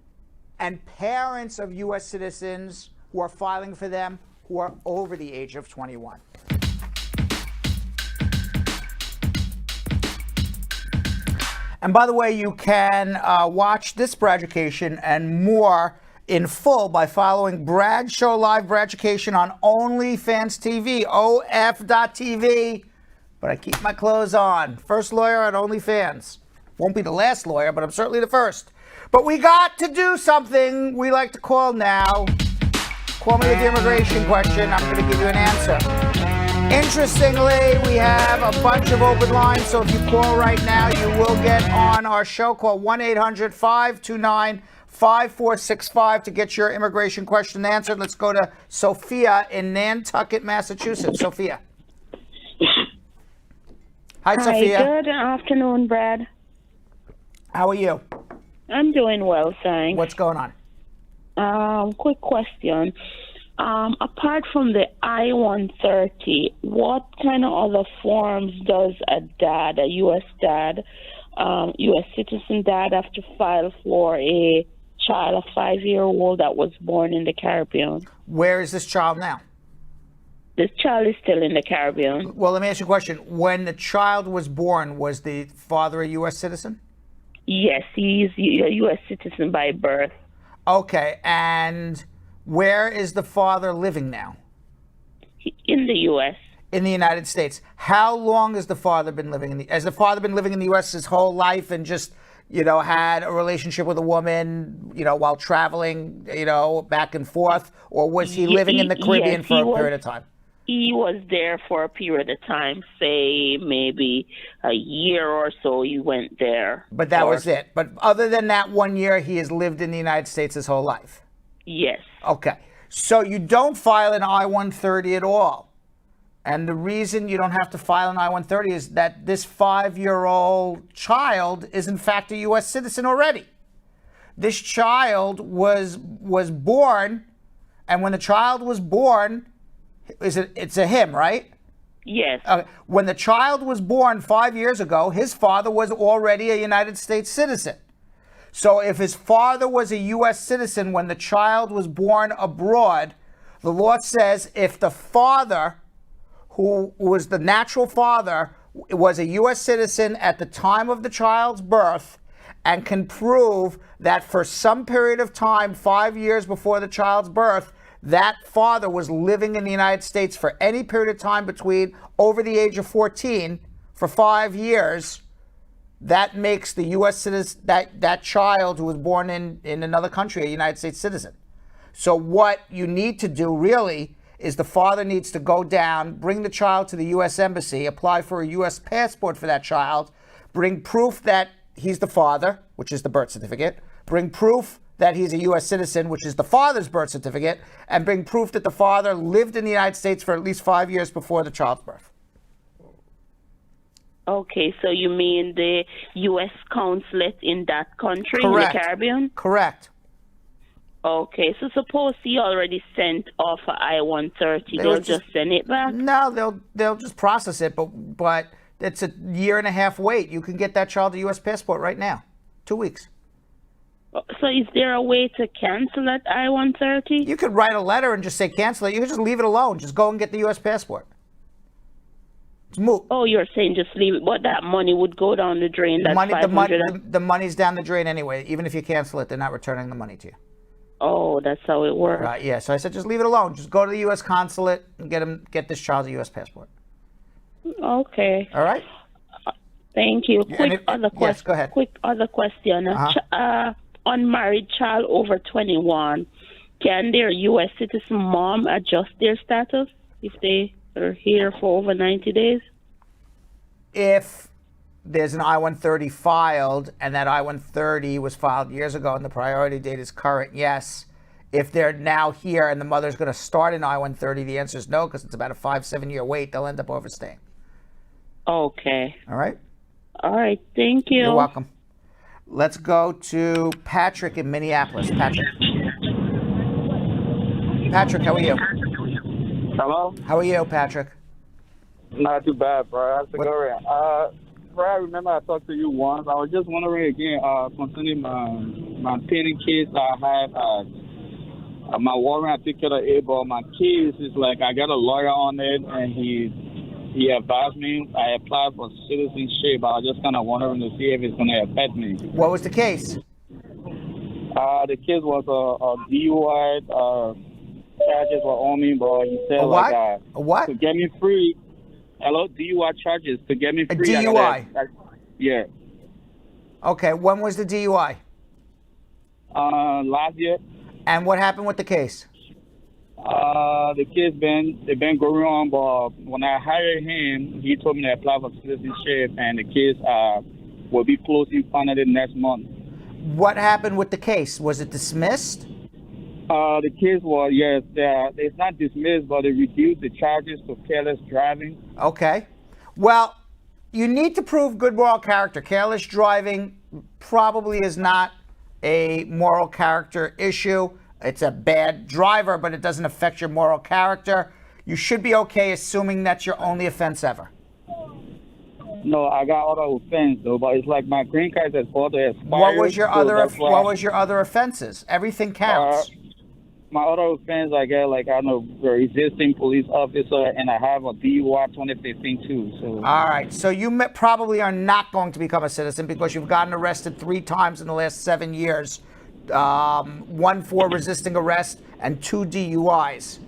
and parents of U.S. citizens who are filing for them who are over the age of 21. And by the way, you can watch this Braducation and more in full by following Brad Show Live Braducation on OnlyFans TV, OF.TV. But I keep my clothes on. First lawyer on OnlyFans. Won't be the last lawyer, but I'm certainly the first. But we got to do something we like to call now. Call me with the immigration question. I'm going to give you an answer. Interestingly, we have a bunch of open lines, so if you call right now, you will get on our show. Call 1-800-529-5465 to get your immigration question answered. Let's go to Sophia in Nantucket, Massachusetts. Sophia. Hi, Sophia. Good afternoon, Brad. How are you? I'm doing well, thanks. What's going on? Quick question. Apart from the I-130, what kind of other forms does a dad, a U.S. dad, U.S. citizen dad, have to file for a child, a 5-year-old that was born in the Caribbean? Where is this child now? This child is still in the Caribbean. Well, let me ask you a question. When the child was born, was the father a U.S. citizen? Yes, he's a U.S. citizen by birth. Okay, and where is the father living now? In the U.S. In the United States. How long has the father been living in the? Has the father been living in the U.S. his whole life and just, had a relationship with a woman, while traveling, back and forth, or was he living in the Caribbean for a period of time? he was there for a period of time, say maybe a year or so, he went there. But that was it. But other than that 1 year, he has lived in the United States his whole life. Yes. Okay. So you don't file an I-130 at all. And the reason you don't have to file an I-130 is that this 5-year-old child is in fact a U.S. citizen already. This child was born, and when the child was born, it's a him, right? Yes. When the child was born 5 years ago, his father was already a United States citizen. So if his father was a U.S. citizen when the child was born abroad, the law says if the father, who was the natural father, was a U.S. citizen at the time of the child's birth and can prove that for some period of time, 5 years before the child's birth, that father was living in the United States for any period of time between over the age of 14 for 5 years, that makes the U.S. citizen, that child who was born in another country, a United States citizen. So what you need to do really is the father needs to go down, bring the child to the U.S. Embassy, apply for a U.S. passport for that child, bring proof that he's the father, which is the birth certificate, bring proof that he's a U.S. citizen, which is the father's birth certificate, and bring proof that the father lived in the United States for at least 5 years before the child's birth. Okay, so you mean the U.S. consulate in that country, Correct. in the Caribbean? Correct. Okay, so suppose he already sent off an I-130, they'll just send it back? No, they'll just process it, but it's a 1.5 year wait. You can get that child a U.S. passport right now, 2 weeks. So is there a way to cancel that I-130? You could write a letter and just say cancel it. You could just leave it alone. Just go and get the U.S. passport. It's moot. Oh, you're saying just leave it, but that money would go down the drain. That's the money's down the drain anyway. Even if you cancel it, they're not returning the money to you. Oh, that's how it works. Right, yeah. So I said just leave it alone. Just go to the U.S. consulate and get this child a U.S. passport. Okay. All right? Thank you. Yes, go ahead. Quick other question. Unmarried child over 21, can their U.S. citizen mom adjust their status if they are here for over 90 days? If there's an I-130 filed and that I-130 was filed years ago and the priority date is current, yes. If they're now here and the mother's going to start an I-130, the answer is no, because it's about a 5-7 year wait. They'll end up overstaying. Okay. All right? All right. Thank you. You're welcome. Let's go to Patrick in Minneapolis. Patrick, how are you? Hello? How are you, Patrick? Not too bad, bro. How's it going? Bro, I remember I talked to you once. I was just wondering again concerning my painting case I had. My warrant, I took care of it, but my case is like I got a lawyer on it, and he advised me. I applied for citizenship. I was just kind of wondering to see if it's going to affect me. What was the case? The case was a DUI. Charges were on me, but he said a what? To get me free. Hello, DUI charges to get me free. A DUI. Yeah. Okay. When was the DUI? Last year. And what happened with the case? The case they've been going on, but when I hired him, he told me to apply for citizenship, and the case will be closing finally next month. What happened with the case? Was it dismissed? The case was, yes, it's not dismissed, but they reduced the charges to careless driving. Okay. Well, you need to prove good moral character. Careless driving probably is not a moral character issue. It's a bad driver, but it doesn't affect your moral character. You should be okay assuming that's your only offense ever. No, I got other offense though, but it's like my green card is about to expire. What was your other offenses? Everything counts. My other offense, I got a resisting police officer, and I have a DUI 2015 too. So. All right, so you probably are not going to become a citizen because you've gotten arrested 3 times in the last 7 years. 1 for resisting arrest and 2 DUIs.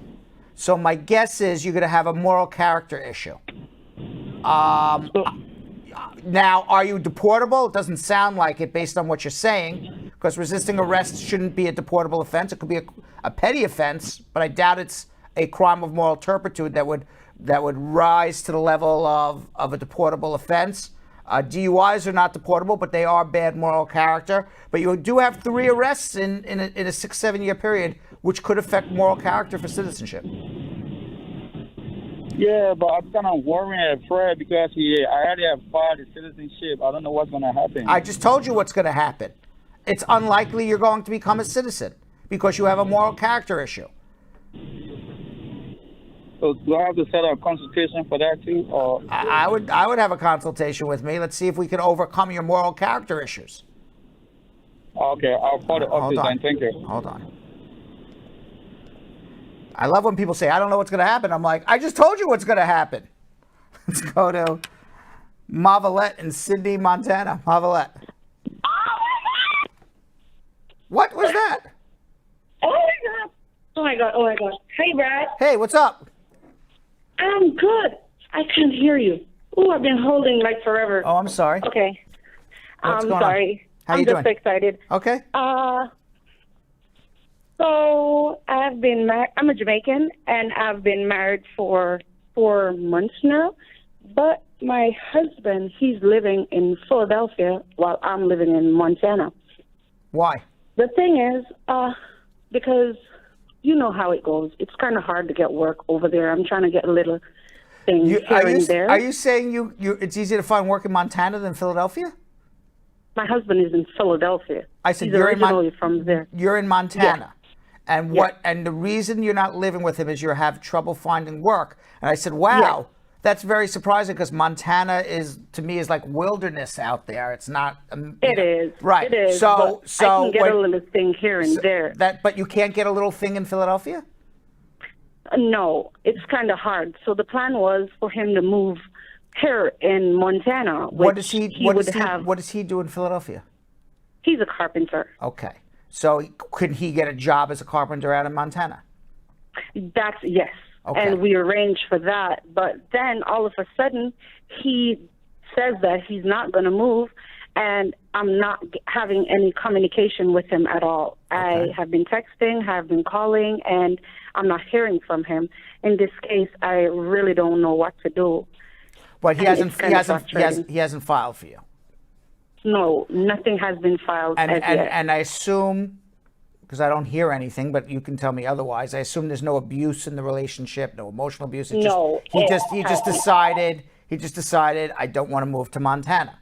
So my guess is you're going to have a moral character issue. Now, are you deportable? It doesn't sound like it based on what you're saying, because resisting arrest shouldn't be a deportable offense. It could be a petty offense, but I doubt it's a crime of moral turpitude that would rise to the level of a deportable offense. DUIs are not deportable, but they are bad moral character. But you do have 3 arrests in a 6-7 year period, which could affect moral character for citizenship. Yeah, but I'm kind of worried, Fred, because I already have filed the citizenship. I don't know what's going to happen. I just told you what's going to happen. It's unlikely you're going to become a citizen because you have a moral character issue. So do I have to set up a consultation for that too? Or I would have a consultation with me. Let's see if we can overcome your moral character issues. Okay, I'll call the office and thank you. Hold on. I love when people say, I don't know what's going to happen. I'm like, I just told you what's going to happen. Let's go to Mavalette in Sydney, Montana. Mavalette. What was that? Oh my god. Oh my god. Oh my god. Hey, Brad. Hey, what's up? I'm good. I can't hear you. Oh, I've been holding like forever. Oh, I'm sorry. Okay. What's I'm going sorry. On? How I'm you just doing? excited. Okay. So I've been married. I'm a Jamaican, and I've been married for 4 months now. But my husband, he's living in Philadelphia while I'm living in Montana. Why? The thing is, because you know how it goes. It's kind of hard to get work over there. I'm trying to get a little thing here and there. Are you saying you it's easier to find work in Montana than Philadelphia? My husband is in Philadelphia. I said he's you're originally from there. You're in Montana. Yeah. And and the reason you're not living with him is you have trouble finding work. And I said, wow, that's very surprising because Montana is, to me, is like wilderness out there. It's not. It is. Right. It is. So I can get a little thing here and there. But you can't get a little thing in Philadelphia? No, it's kind of hard. So the plan was for him to move here in Montana. What does he do in Philadelphia? He's a carpenter. Okay. So could he get a job as a carpenter out in Montana? Yes. Okay. And we arranged for that. But then all of a sudden, he says that he's not going to move, and I'm not having any communication with him at all. Okay. I have been texting, have been calling, and I'm not hearing from him. In this case, I really don't know what to do. But he hasn't filed for you. No, nothing has been filed as yet. And I assume, because I don't hear anything, but you can tell me otherwise, I assume there's no abuse in the relationship, no emotional abuse. He just decided I don't want to move to Montana.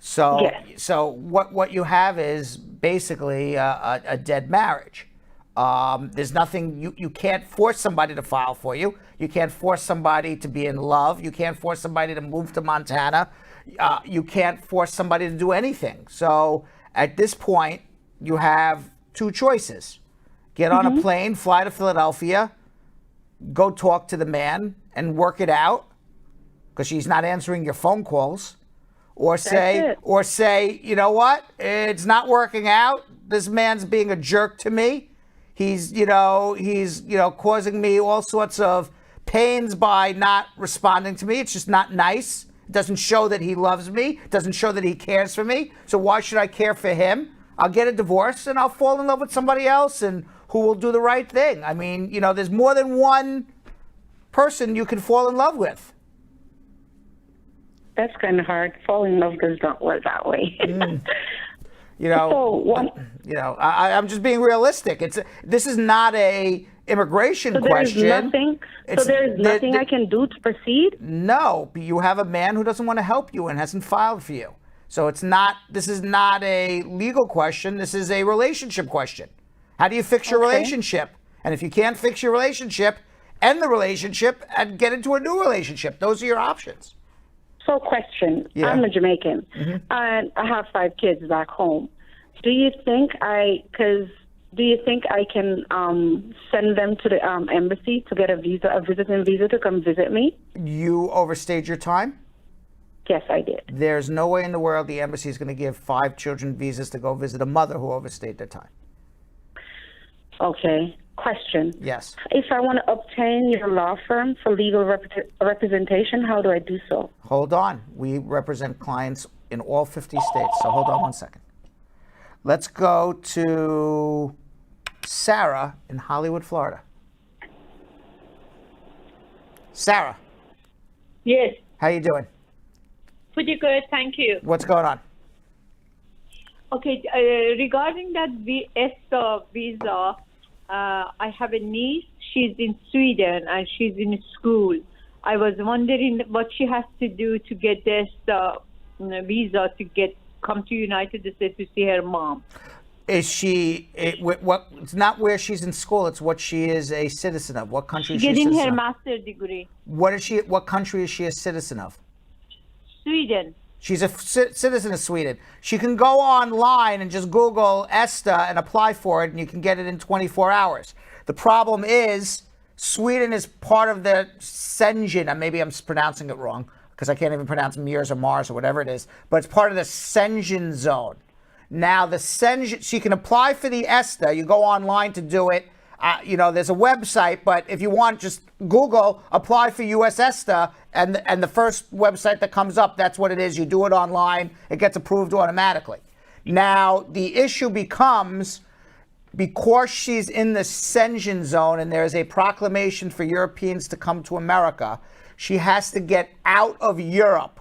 So yes. So what you have is basically a dead marriage. There's nothing, you can't force somebody to file for you. You can't force somebody to be in love. You can't force somebody to move to Montana. You can't force somebody to do anything. So at this point, you have 2 choices. Get on a plane, fly to Philadelphia, go talk to the man and work it out because she's not answering your phone calls. Or say, you know what? It's not working out. This man's being a jerk to me. He's causing me all sorts of pains by not responding to me. It's just not nice. It doesn't show that he loves me. It doesn't show that he cares for me. So why should I care for him? I'll get a divorce and I'll fall in love with somebody else and who will do the right thing. I mean, there's more than one person you can fall in love with. That's kind of hard. Falling in love does not work that way. I'm just being realistic. This is not a immigration question. There's nothing I can do to proceed? No, you have a man who doesn't want to help you and hasn't filed for you. So this is not a legal question. This is a relationship question. How do you fix your relationship? And if you can't fix your relationship, end the relationship and get into a new relationship. Those are your options. So question, I'm a Jamaican, and I have 5 kids back home. Do you think I can send them to the embassy to get a visiting visa to come visit me? You overstayed your time? Yes, I did. There's no way in the world the embassy is going to give 5 children visas to go visit a mother who overstayed their time. Okay. Question. Yes. If I want to obtain your law firm for legal representation, how do I do so? Hold on. We represent clients in all 50 states, so hold on one second. Let's go to Sarah in Hollywood, Florida. Sarah. Yes. How you doing? Pretty good, thank you. What's going on? Okay, regarding that Esta visa, I have a niece. She's in Sweden and she's in school. I was wondering what she has to do to get this visa to come to United States to see her mom. Is she? It's not where she's in school. It's what she is a citizen of. What country? She's getting her master's degree. What is she? What country is she a citizen of? Sweden. She's a citizen of Sweden. She can go online and just Google Esta and apply for it, and you can get it in 24 hours. The problem is Sweden is part of the Schengen, and maybe I'm pronouncing it wrong because I can't even pronounce Mears or Mars or whatever it is, but it's part of the Schengen zone. Now, the Schengen, she can apply for the Esta. You go online to do it. There's a website, but if you want, just Google apply for US Esta, and the first website that comes up, that's what it is. You do it online. It gets approved automatically. Now, the issue becomes, because she's in the Schengen zone and there is a proclamation for Europeans to come to America, she has to get out of Europe.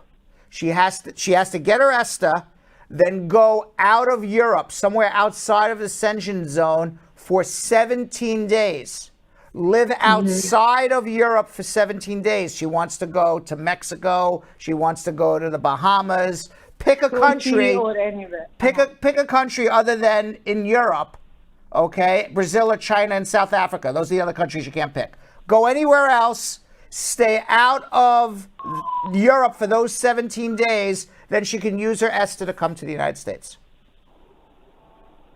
She has to get her Esta, then go out of Europe, somewhere outside of the Schengen zone for 17 days. Live outside of Europe for 17 days. She wants to go to Mexico. She wants to go to the Bahamas. Pick a country. Or anywhere. Pick a country other than in Europe. Okay? Brazil or China and South Africa. Those are the other countries you can't pick. Go anywhere else. Stay out of Europe for those 17 days. Then she can use her Esta to come to the United States.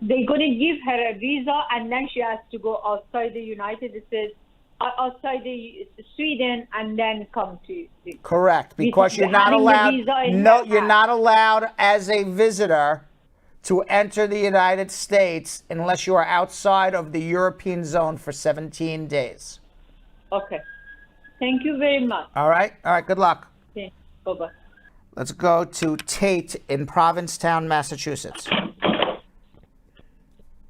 They're going to give her a visa, and then she has to go outside the United States, outside the Sweden, and then come to. Correct, because you're not allowed. No, you're not allowed as a visitor to enter the United States unless you are outside of the European zone for 17 days. Okay. Thank you very much. All right. Good luck. Okay. Bye-bye. Let's go to Tate in Provincetown, Massachusetts.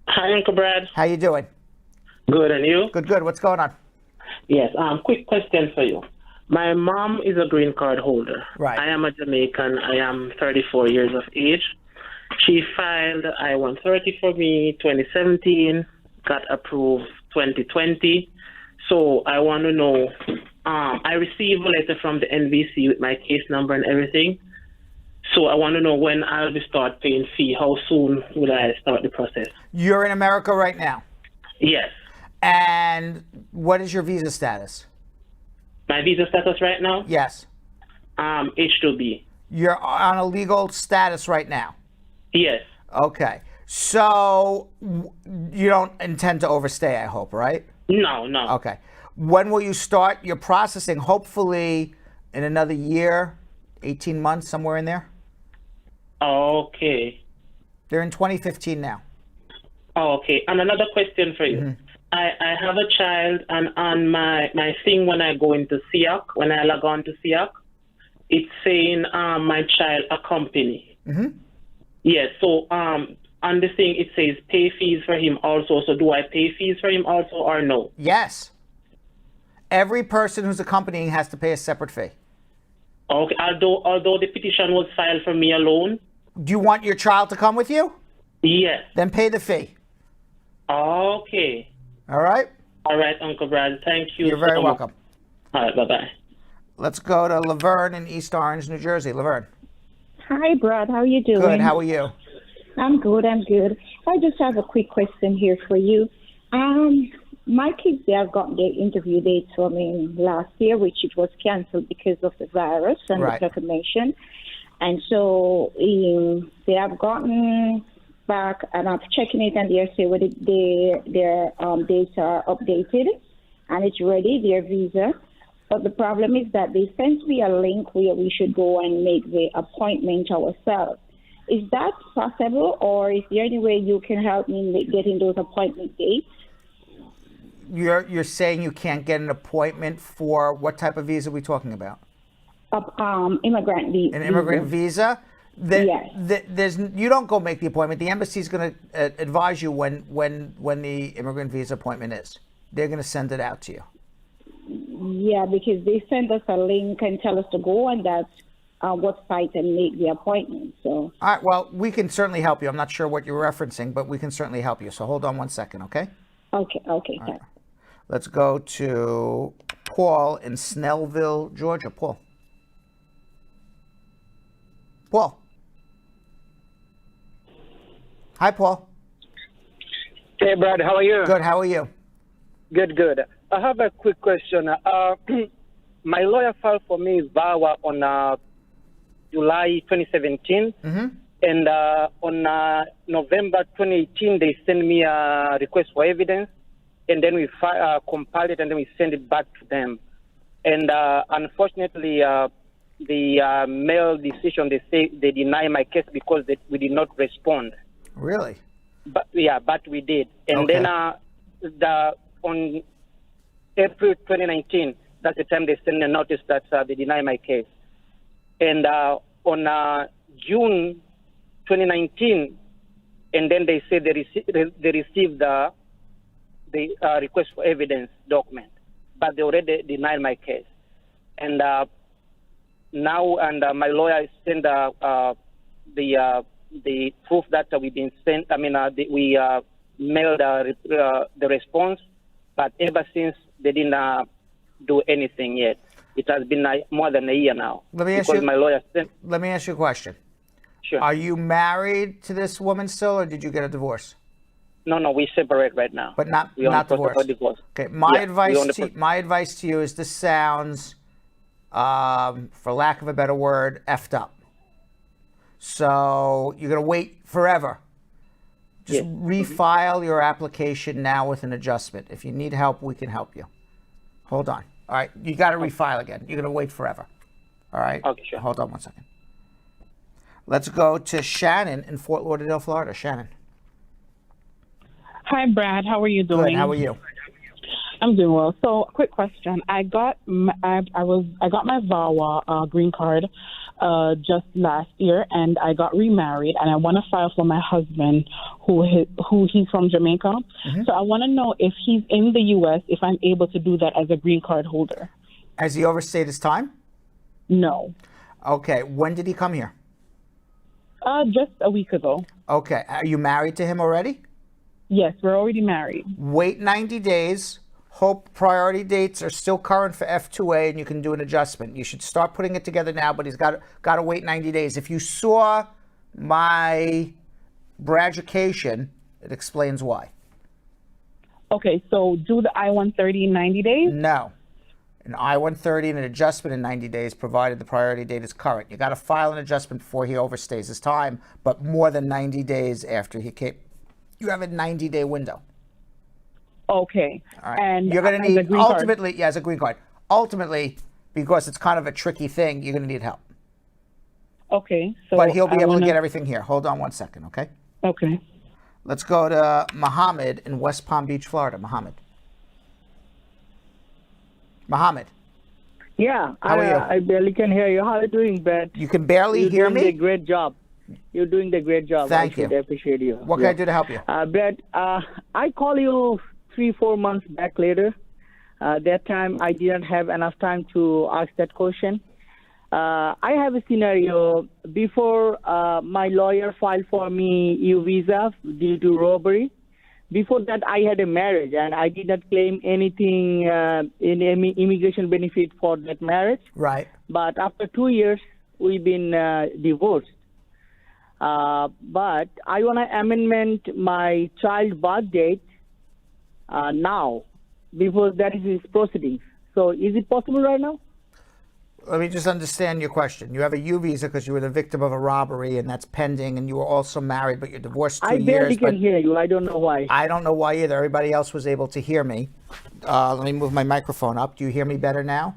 Hi, Uncle Brad. How you doing? Good, and you? Good. What's going on? Yes, quick question for you. My mom is a green card holder. Right. I am a Jamaican. I am 34 years of age. She filed I-130 for me 2017, got approved 2020. So I want to know, I received a letter from the NVC with my case number and everything. So I want to know when I'll be start paying fee. How soon will I start the process? You're in America right now? Yes. And what is your visa status? My visa status right now? Yes. H-2B. You're on a legal status right now? Yes. Okay. So you don't intend to overstay, I hope, right? No. Okay. When will you start your processing? Hopefully in another year, 18 months, somewhere in there? Okay. They're in 2015 now. Okay. And another question for you. Mm-hmm. I have a child, and on my thing when I go into SIAC, when I log on to SIAC, it's saying my child accompany. Mm-hmm. Yes. So on the thing it says pay fees for him also. So do I pay fees for him also or no? Yes. Every person who's accompanying has to pay a separate fee. Okay. Although the petition was filed for me alone. Do you want your child to come with you? Yes. Then pay the fee. Okay. All right? All right, Uncle Brad. Thank you. You're very welcome. All right, bye-bye. Let's go to Laverne in East Orange, New Jersey. Laverne. Hi, Brad. How are you doing? Good. How are you? I'm good. I just have a quick question here for you. My kids, they have gotten their interview dates from last year, which it was canceled because of the virus and the proclamation. And so they have gotten back, and I'm checking it, and they're saying their dates are updated, and it's ready, their visa. But the problem is that they sent me a link where we should go and make the appointment ourselves. Is that possible, or is there any way you can help me getting those appointment dates? You're saying you can't get an appointment for what type of visa are we talking about? Immigrant visa. An immigrant visa? Yes. You don't go make the appointment. The embassy is going to advise you when the immigrant visa appointment is. They're going to send it out to you. Yeah, because they send us a link and tell us to go on that website and make the appointment. So. All right. Well, we can certainly help you. I'm not sure what you're referencing, but we can certainly help you. So hold on one second, okay? Okay. All right. Let's go to Paul in Snellville, Georgia. Paul. Hi, Paul. Hey, Brad. How are you? Good. How are you? Good. I have a quick question. My lawyer filed for me VAWA on July 2017. Mm-hmm. And on November 2018, they sent me a request for evidence. And then we compiled it and then we send it back to them. And unfortunately, the mail decision, they say they deny my case because we did not respond. Really? But we did. And Okay. then on April 2019, that's the time they sent a notice that they deny my case. And on June 2019, and then they say they received the request for evidence document, but they already denied my case. And now, my lawyer sent the proof that we've been sent. I mean, we mailed the response, but ever since they didn't do anything yet. It has been more than a year now. Let me ask you a question. Sure. Are you married to this woman still, or did you get a divorce? No, we separate right now. But not divorced. Okay. My advice to you is this sounds, for lack of a better word, effed up. So you're gonna wait forever. Just refile your application now with an adjustment. If you need help, we can help you. Hold on. All right, you got to refile again. You're gonna wait forever. All right. Okay, sure. Hold on one second. Let's go to Shannon in Fort Lauderdale, Florida. Shannon. Hi, Brad. How are you doing? Good. How are you? I'm doing well. So, quick question. I got my VAWA green card just last year, and I got remarried, and I want to file for my husband, who he's from Jamaica. Mm-hmm. So I want to know if he's in the U.S., if I'm able to do that as a green card holder. Has he overstayed his time? No. Okay. When did he come here? Just a week ago. Okay. Are you married to him already? Yes, we're already married. Wait 90 days. Hope priority dates are still current for F2A, and you can do an adjustment. You should start putting it together now, but he's got to wait 90 days. If you saw my Bradjucation, it explains why. Okay, so do the I-130 in 90 days? No. An I-130 and an adjustment in 90 days, provided the priority date is current. You got to file an adjustment before he overstays his time, but more than 90 days after he came. You have a 90-day window. Okay. All right. And you're going to need, ultimately, as a green card. Ultimately, because it's kind of a tricky thing, you're going to need help. Okay. So but he'll be able to get everything here. Hold on one second, okay? Okay. Let's go to Mohammed in West Palm Beach, Florida. Mohammed. Yeah. How are you? I barely can hear you. How are you doing, Brad? You can barely hear me? You're doing a great job. You're doing a great job. Thank you. I appreciate you. What can I do to help you? Brad, I call you 3-4 months back later. That time I didn't have enough time to ask that question. I have a scenario. Before my lawyer filed for me EU visa due to robbery, before that I had a marriage and I did not claim anything in any immigration benefit for that marriage. Right. But after 2 years, we've been divorced. But I want to amendment my child birth date now, because that is his proceedings. So is it possible right now? Let me just understand your question. You have a U visa because you were the victim of a robbery, and that's pending, and you were also married, but you're divorced 2 years. I barely can hear you. I don't know why. I don't know why either. Everybody else was able to hear me. Let me move my microphone up. Do you hear me better now?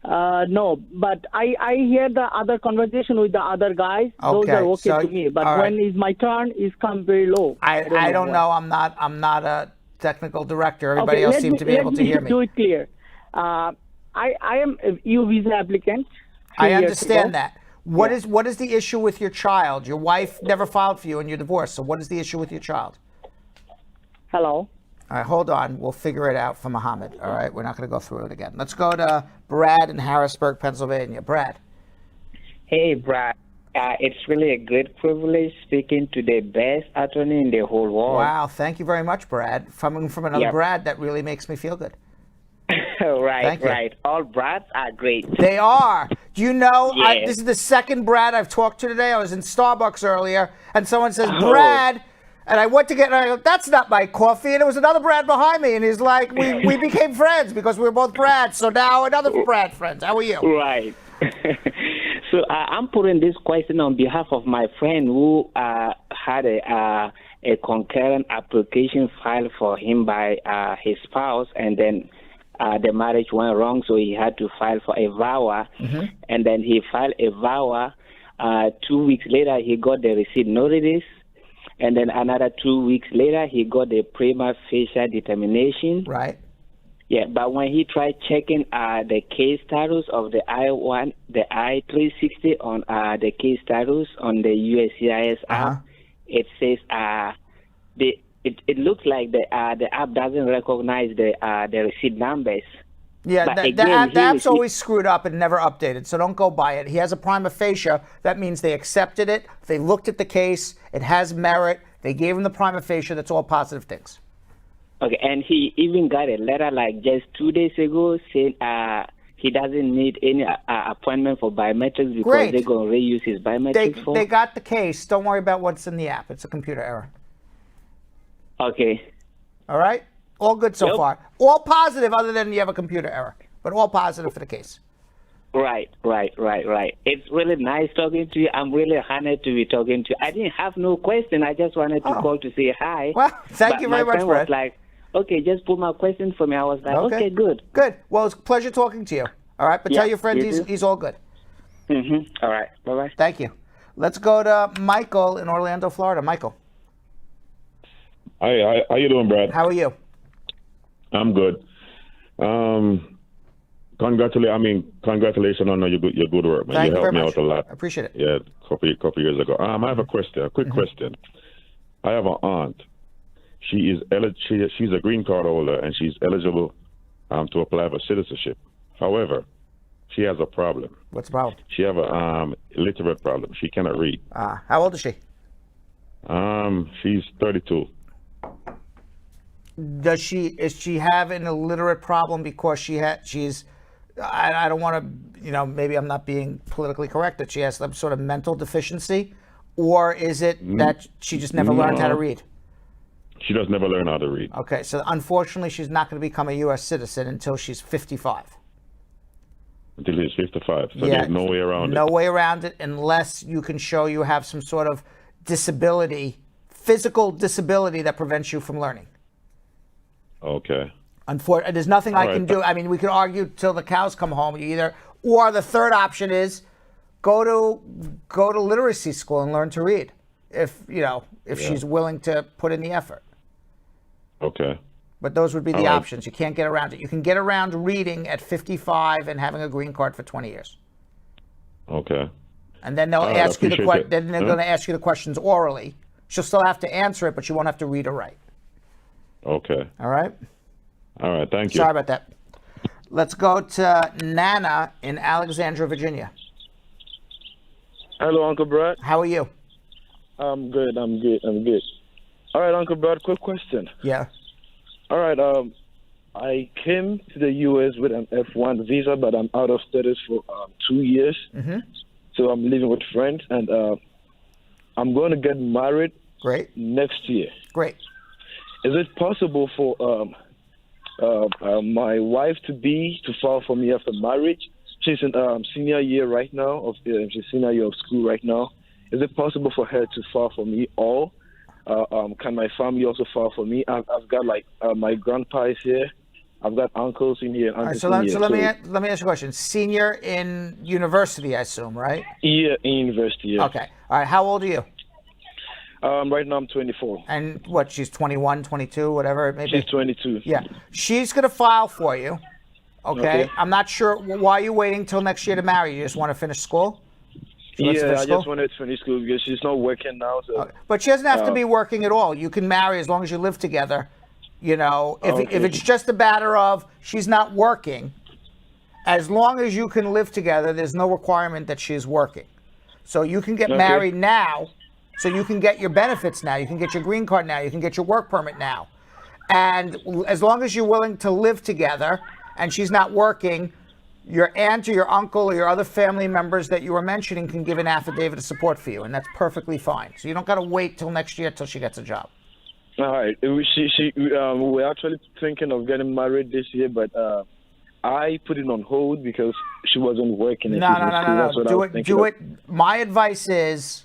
No, but I hear the other conversation with the other guys. Okay, Those are okay so, to me. But all right. when is my turn, it's come very low. I don't know. I'm not a technical director. Everybody else seemed to be able to hear me. Do it clear. I am a EU visa applicant. I understand that. What is the issue with your child? Your wife never filed for you and you're divorced. So what is the issue with your child? Hello? All right, hold on. We'll figure it out for Muhammad. All right, we're not going to go through it again. Let's go to Brad in Harrisburg, Pennsylvania. Brad. Hey, Brad. It's really a great privilege speaking to the best attorney in the whole world. Wow, thank you very much, Brad. Coming from another Brad, that really makes me feel good. Right. All Brads are great. They are. Do you know, this is the second Brad I've talked to today. I was in Starbucks earlier, and someone says, Brad, and I went to get, and I go, that's not my coffee, and it was another Brad behind me, and he's like, we became friends because we were both Brads, so now another Brad friends. How are you? Right. So I'm putting this question on behalf of my friend who had a concurrent application filed for him by his spouse, and then the marriage went wrong, so he had to file for a VAWA, and then he filed a VAWA. 2 weeks later, he got the receipt notice, and then another 2 weeks later, he got the prima facie determination. Right. Yeah, but when he tried checking the case status of the I-1, the I-360 on the case status on the USCIS app, it says it looks like the app doesn't recognize the receipt numbers. Yeah, the app's always screwed up and never updated, so don't go by it. He has a prima facie. That means they accepted it. They looked at the case. It has merit. They gave him the prima facie. That's all positive things. Okay, and he even got a letter like just 2 days ago saying he doesn't need any appointment for biometrics because they're going to reuse his biometrics. They got the case. Don't worry about what's in the app. It's a computer error. Okay. All right? All good so far. All positive other than you have a computer error, but all positive for the case. Right. It's really nice talking to you. I'm really honored to be talking to you. I didn't have no question. I just wanted to call to say hi. Well, thank you very much, Brad. Was like, okay, just put my question for me. I was like, okay good. Good. Well, it's a pleasure talking to you. All right, but tell your friends he's all good. All right. Bye-bye. Thank you. Let's go to Michael in Orlando, Florida. Michael. Hi, how you doing, Brad? How are you? I'm good. Congratulations on your good work, man. Thank you helped me very out a lot. I appreciate it. Yeah, a couple years ago. I have a question, a quick question. I have an aunt. She is she's a green card holder, and she's eligible to apply for citizenship. However, she has a problem. What's the problem? She have a illiterate problem. She cannot read. How old is she? She's 32. Is she have an illiterate problem because she's I don't want to, maybe I'm not being politically correct, that she has some sort of mental deficiency, or is it that she just never learned how to read? She does never learn how to read. Okay, so unfortunately she's not going to become a U.S. citizen until she's 55. Until she's 55. So there's no way around it. No way around it unless you can show you have some sort of disability, physical disability that prevents you from learning. Okay. Unfortunately, there's nothing I can do. I mean, we could argue till the cows come home. Or the third option is go to literacy school and learn to read. If she's willing to put in the effort. Okay. But those would be the options. You can't get around it. You can get around reading at 55 and having a green card for 20 years. Okay. And then they'll ask you then they're going to ask you the questions orally. She'll still have to answer it, but she won't have to read or write. Okay. All right. All right. Thank you. Sorry about that. Let's go to Nana in Alexandria, Virginia. Hello, Uncle Brad. How are you? I'm good. All right, Uncle Brad, quick question. Yeah. All right. I came to the U.S. with an F1 visa, but I'm out of status for 2 years. Mm-hmm. So I'm living with friends, and I'm going to get married. Great. Next year. Great. Is it possible for my wife to file for me after marriage? She's in senior year right now. She's senior year of school right now. Is it possible for her to file for me, or can my family also file for me? I've got my grandpa is here. I've got uncles in here. All right, so let me ask you a question. Senior in university, I assume, right? Yeah, in university. Yeah. Okay. All right. How old are you? Right now I'm 24. And what? She's 21, 22, whatever it may be. She's 22. Yeah. She's going to file for you. Okay. I'm not sure why you're waiting till next year to marry. You just want to finish school? I just wanted to finish school because she's not working now. So. Okay. But she doesn't have to be working at all. You can marry as long as you live together. You know, if it's just a matter of she's not working, as long as you can live together, there's no requirement that she's working. So you can get married now, so you can get your benefits now, you can get your green card now, you can get your work permit now. And as long as you're willing to live together and she's not working, your aunt or your uncle or your other family members that you were mentioning can give an affidavit of support for you, and that's perfectly fine. So you don't got to wait till next year till she gets a job. All right. We're actually thinking of getting married this year, but I put it on hold because she wasn't working. No. Do it. My advice is,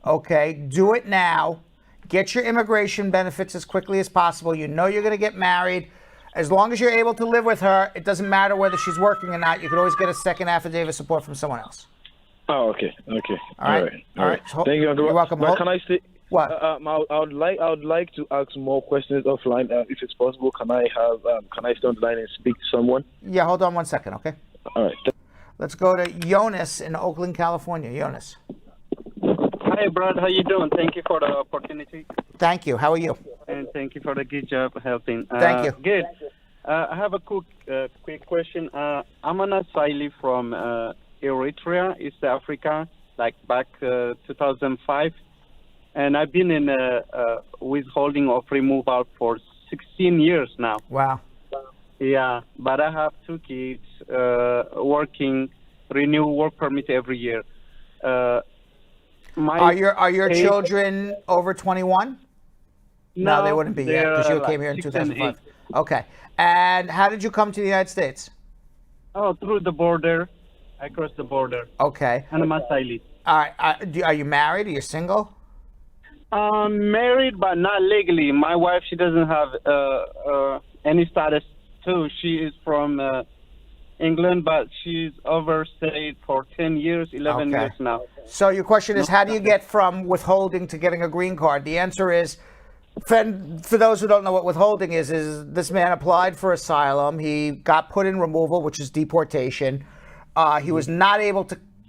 do it now. Get your immigration benefits as quickly as possible. You know you're going to get married. As long as you're able to live with her, it doesn't matter whether she's working or not. You can always get a second affidavit of support from someone else. Oh, okay. All right. Thank you. You're welcome. But can I say what? I would like to ask more questions offline, if it's possible. Can I stay on the line and speak to someone? Yeah, hold on 1 second, okay? All right. Let's go to Jonas in Oakland, California. Jonas. Hi, Brad. How you doing? Thank you for the opportunity. Thank you. How are you? And thank you for the good job helping. Thank you. Good. I have a quick question. I'm an asylee from Eritrea, East Africa, like back 2005. And I've been in withholding of removal for 16 years now. Wow. Yeah, but I have 2 kids working, renew work permit every year. Are your children over 21? No, they wouldn't be yet because you came here in 2005. Okay. And how did you come to the United States? Oh, through the border. I crossed the border. Okay. And I'm asylee. All right. Are you married? Are you single? Married, but not legally. My wife, she doesn't have any status too. She is from England, but she's overstayed for 10 years, 11 years now. So your question is, how do you get from withholding to getting a green card? The answer is, for those who don't know what withholding is this man applied for asylum. He got put in removal, which is deportation. He was not able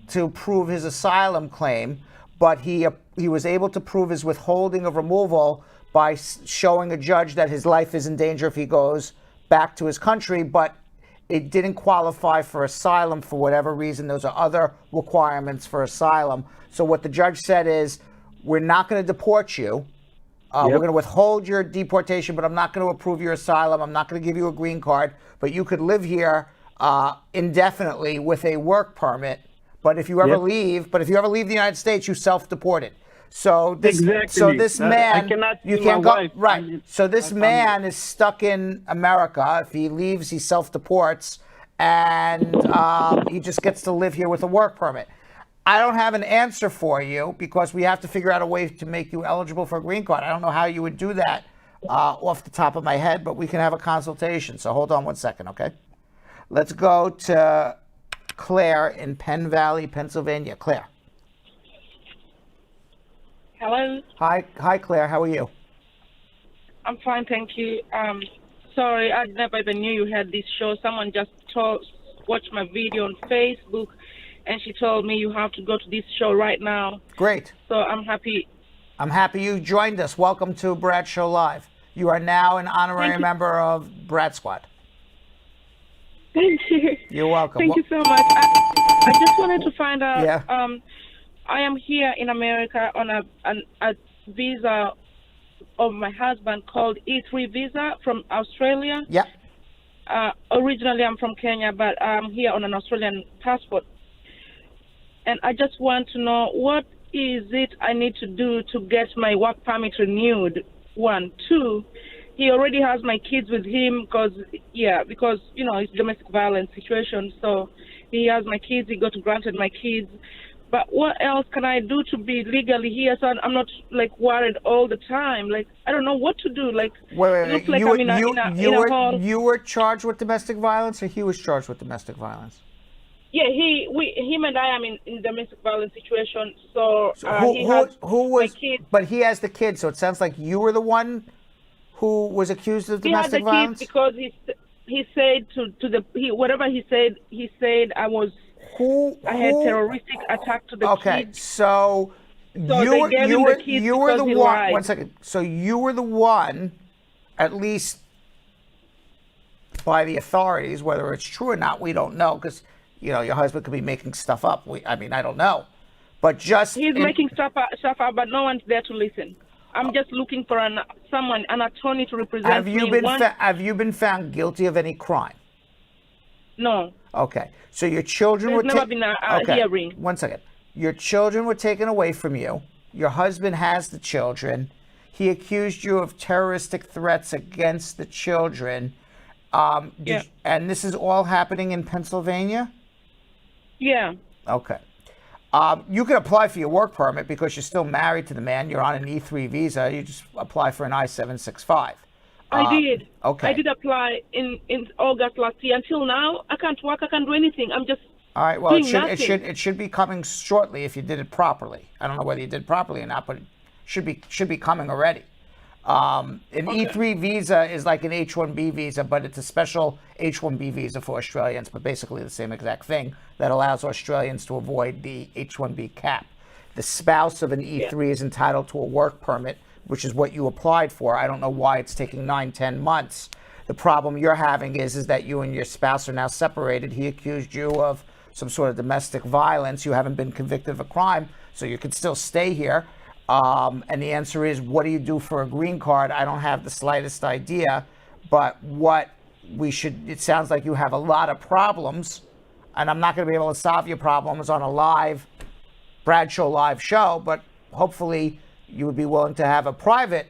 to prove his asylum claim, but he was able to prove his withholding of removal by showing a judge that his life is in danger if he goes back to his country, but it didn't qualify for asylum for whatever reason. Those are other requirements for asylum. So what the judge said is, we're not going to deport you. We're going to withhold your deportation, but I'm not going to approve your asylum. I'm not going to give you a green card, but you could live here indefinitely with a work permit. But if you ever leave, the United States, you self-deported. So this man, you can't go right. So this man is stuck in America. If he leaves, he self-deports, and he just gets to live here with a work permit. I don't have an answer for you because we have to figure out a way to make you eligible for a green card. I don't know how you would do that off the top of my head, but we can have a consultation. So hold on 1 second, okay? Let's go to Claire in Penn Valley, Pennsylvania. Claire. Hello. Hi, Claire. How are you? I'm fine, thank you. Sorry, I never even knew you had this show. Someone just watched my video on Facebook, and she told me you have to go to this show right now. Great. So I'm happy. I'm happy you joined us. Welcome to Brad Show Live. You are now an honorary member of Brad Squad. Thank you. You're welcome. Thank you so much. I just wanted to find out. Yeah. I am here in America on a visa of my husband called E3 visa from Australia. Yeah. Originally, I'm from Kenya, but I'm here on an Australian passport. And I just want to know, what is it I need to do to get my work permit renewed? 1, 2, he already has my kids with him because it's domestic violence situation. So he has my kids. He got granted my kids. But what else can I do to be legally here so I'm not worried all the time? I don't know what to do. Wait. It looks like I'm in a hall. You were charged with domestic violence, or he was charged with domestic violence? Yeah, him and I am in domestic violence situation. So who was? my kids. But he has the kids, so it sounds like you were the one who was accused of domestic violence. He had the kids because he said whatever he said I was. I had terroristic attack to the kids. Okay, so you were the one. 1 second. So you were the one, at least by the authorities. Whether it's true or not, we don't know, because your husband could be making stuff up. I don't know, but he's making stuff up, but no one's there to listen. I'm just looking for an attorney to represent have you me. Have you been found guilty of any crime? No. Okay, so your children There's were never been a hearing. 1 second. Your children were taken away from you. Your husband has the children. He accused you of terroristic threats against the children. And this is all happening in Pennsylvania? Yeah. Okay. You can apply for your work permit because you're still married to the man. You're on an E3 visa. You just apply for an I-765. I did. Okay. I did apply in August last year. Until now, I can't work. I can't do anything. I'm just all right. Well, doing it should be coming shortly if you did it properly. I don't know whether you did it properly or not, but it should be coming already. An E3 visa is like an H-1B visa, but it's a special H-1B visa for Australians, but basically the same exact thing that allows Australians to avoid the H-1B cap. The spouse of an E3 is entitled to a work permit, which is what you applied for. I don't know why it's taking 9-10 months. The problem you're having is that you and your spouse are now separated. He accused you of some sort of domestic violence. You haven't been convicted of a crime, so you can still stay here. And the answer is, what do you do for a green card? I don't have the slightest idea, but it sounds like you have a lot of problems, and I'm not going to be able to solve your problems on a live Bradshaw live show, but hopefully you would be willing to have a private,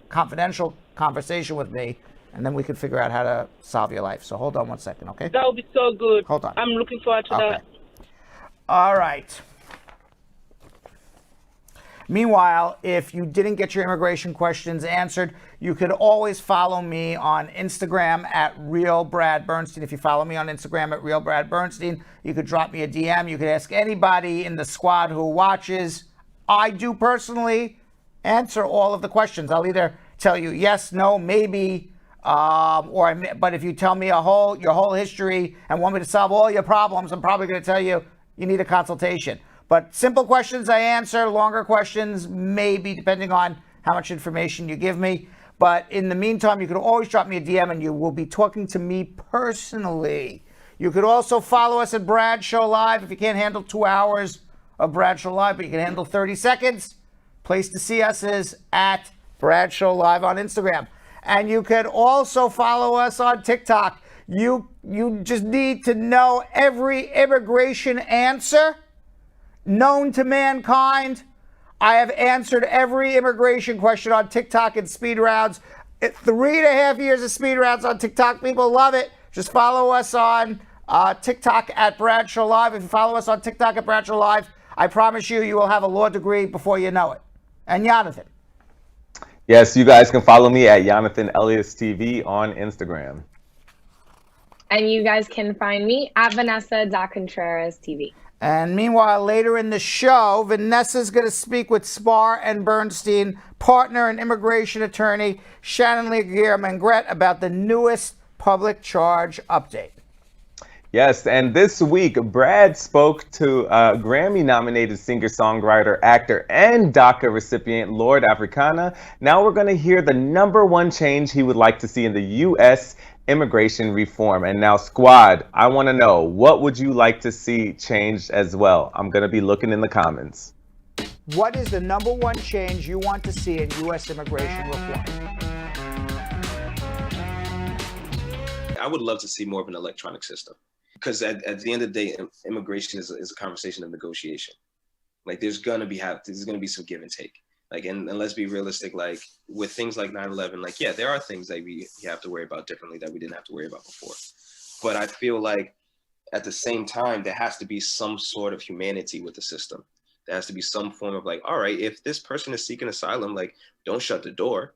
confidential conversation with me, and then we could figure out how to solve your life. So hold on 1 second, okay? That would be so good. Hold on. I'm looking forward to that. All right. Meanwhile, if you didn't get your immigration questions answered, you could always follow me on Instagram at RealBradBernstein. If you follow me on Instagram at RealBradBernstein, you could drop me a DM. You could ask anybody in the squad who watches. I do personally answer all of the questions. I'll either tell you yes, no, maybe, but if you tell me your whole history and want me to solve all your problems, I'm probably going to tell you need a consultation. But simple questions I answer, longer questions maybe, depending on how much information you give me. But in the meantime, you can always drop me a DM and you will be talking to me personally. You could also follow us at Bradshaw Live if you can't handle 2 hours of Bradshaw Live, but you can handle 30 seconds. Place to see us is at Bradshaw Live on Instagram. And you could also follow us on TikTok. You just need to know every immigration answer known to mankind. I have answered every immigration question on TikTok in speed rounds. 3.5 years of speed rounds on TikTok. People love it. Just follow us on TikTok at Bradshaw Live. If you follow us on TikTok at Bradshaw Live, I promise you will have a law degree before you know it. And Jonathan. Yes, you guys can follow me at Jonathan Elias TV on Instagram. And you guys can find me at Vanessa.Contreras TV. And meanwhile, later in the show, Vanessa's going to speak with Spar and Bernstein, partner and immigration attorney Shannon LaGuerre-Maingrette, about the newest public charge update. Yes, and this week, Brad spoke to Grammy-nominated singer-songwriter, actor, and DACA recipient Lord Africana. Now we're going to hear the #1 change he would like to see in the U.S. immigration reform. And now, squad, I want to know, what would you like to see changed as well? I'm going to be looking in the comments. What is the #1 change you want to see in U.S. immigration reform? I would love to see more of an electronic system. Because at the end of the day, immigration is a conversation of negotiation. Like there's gonna be some give and take. Like and let's be realistic. Like with things like 9/11, like yeah, there are things that we have to worry about differently that we didn't have to worry about before. But I feel like at the same time there has to be some sort of humanity with the system. There has to be some form of like, all right, if this person is seeking asylum, like don't shut the door,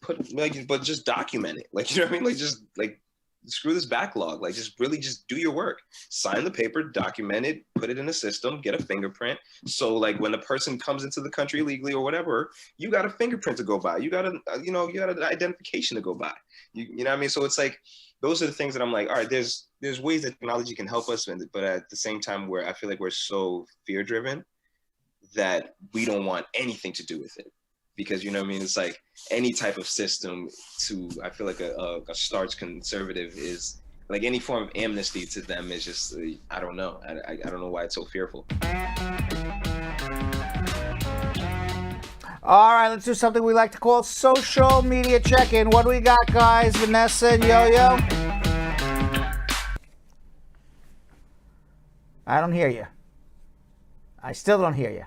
but just document it. Like you know what I mean? Like just like. Screw this backlog, like just do your work, sign the paper, document it, put it in a system, get a fingerprint. So like when the person comes into the country illegally or whatever, you got a fingerprint to go by. You got an identification to go by. You know what I mean? So it's like, those are the things that I'm like, all right, there's ways that technology can help us, but at the same time where I feel like we're so fear driven that we don't want anything to do with it. because you know what I mean. It's like any type of system I feel like a starch conservative is like any form of amnesty to them is just I don't know. I don't know why it's so fearful. All right, let's do something we like to call social media check-in. What do we got, guys? Vanessa and Yo-Yo? I don't hear you. I still don't hear you.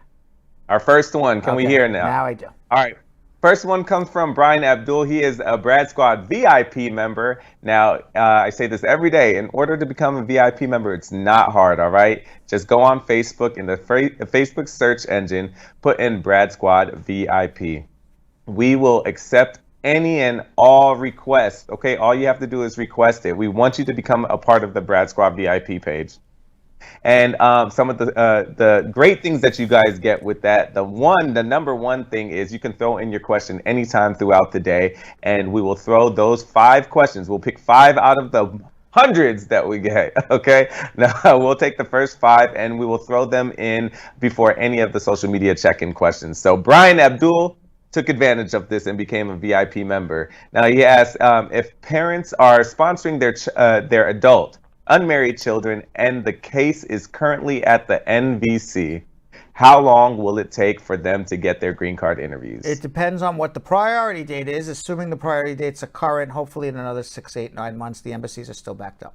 Our first one, can we hear now? Now I do. All right. First one comes from Brian Abdul. He is a Brad Squad VIP member. Now, I say this every day. In order to become a VIP member, it's not hard, all right? Just go on Facebook in the Facebook search engine, put in Brad Squad VIP. We will accept any and all requests, okay? All you have to do is request it. We want you to become a part of the Brad Squad VIP page. And some of the great things that you guys get with that, the number one thing is you can throw in your question anytime throughout the day, and we will throw those 5 questions. We'll pick 5 out of the hundreds that we get, okay? Now, we'll take the first 5, and we will throw them in before any of the social media check-in questions. So Brian Abdul took advantage of this and became a VIP member. Now, he asked if parents are sponsoring their adult unmarried children, and the case is currently at the NVC. How long will it take for them to get their green card interviews? It depends on what the priority date is. Assuming the priority dates are current, hopefully in another 6, 8, 9 months, the embassies are still backed up.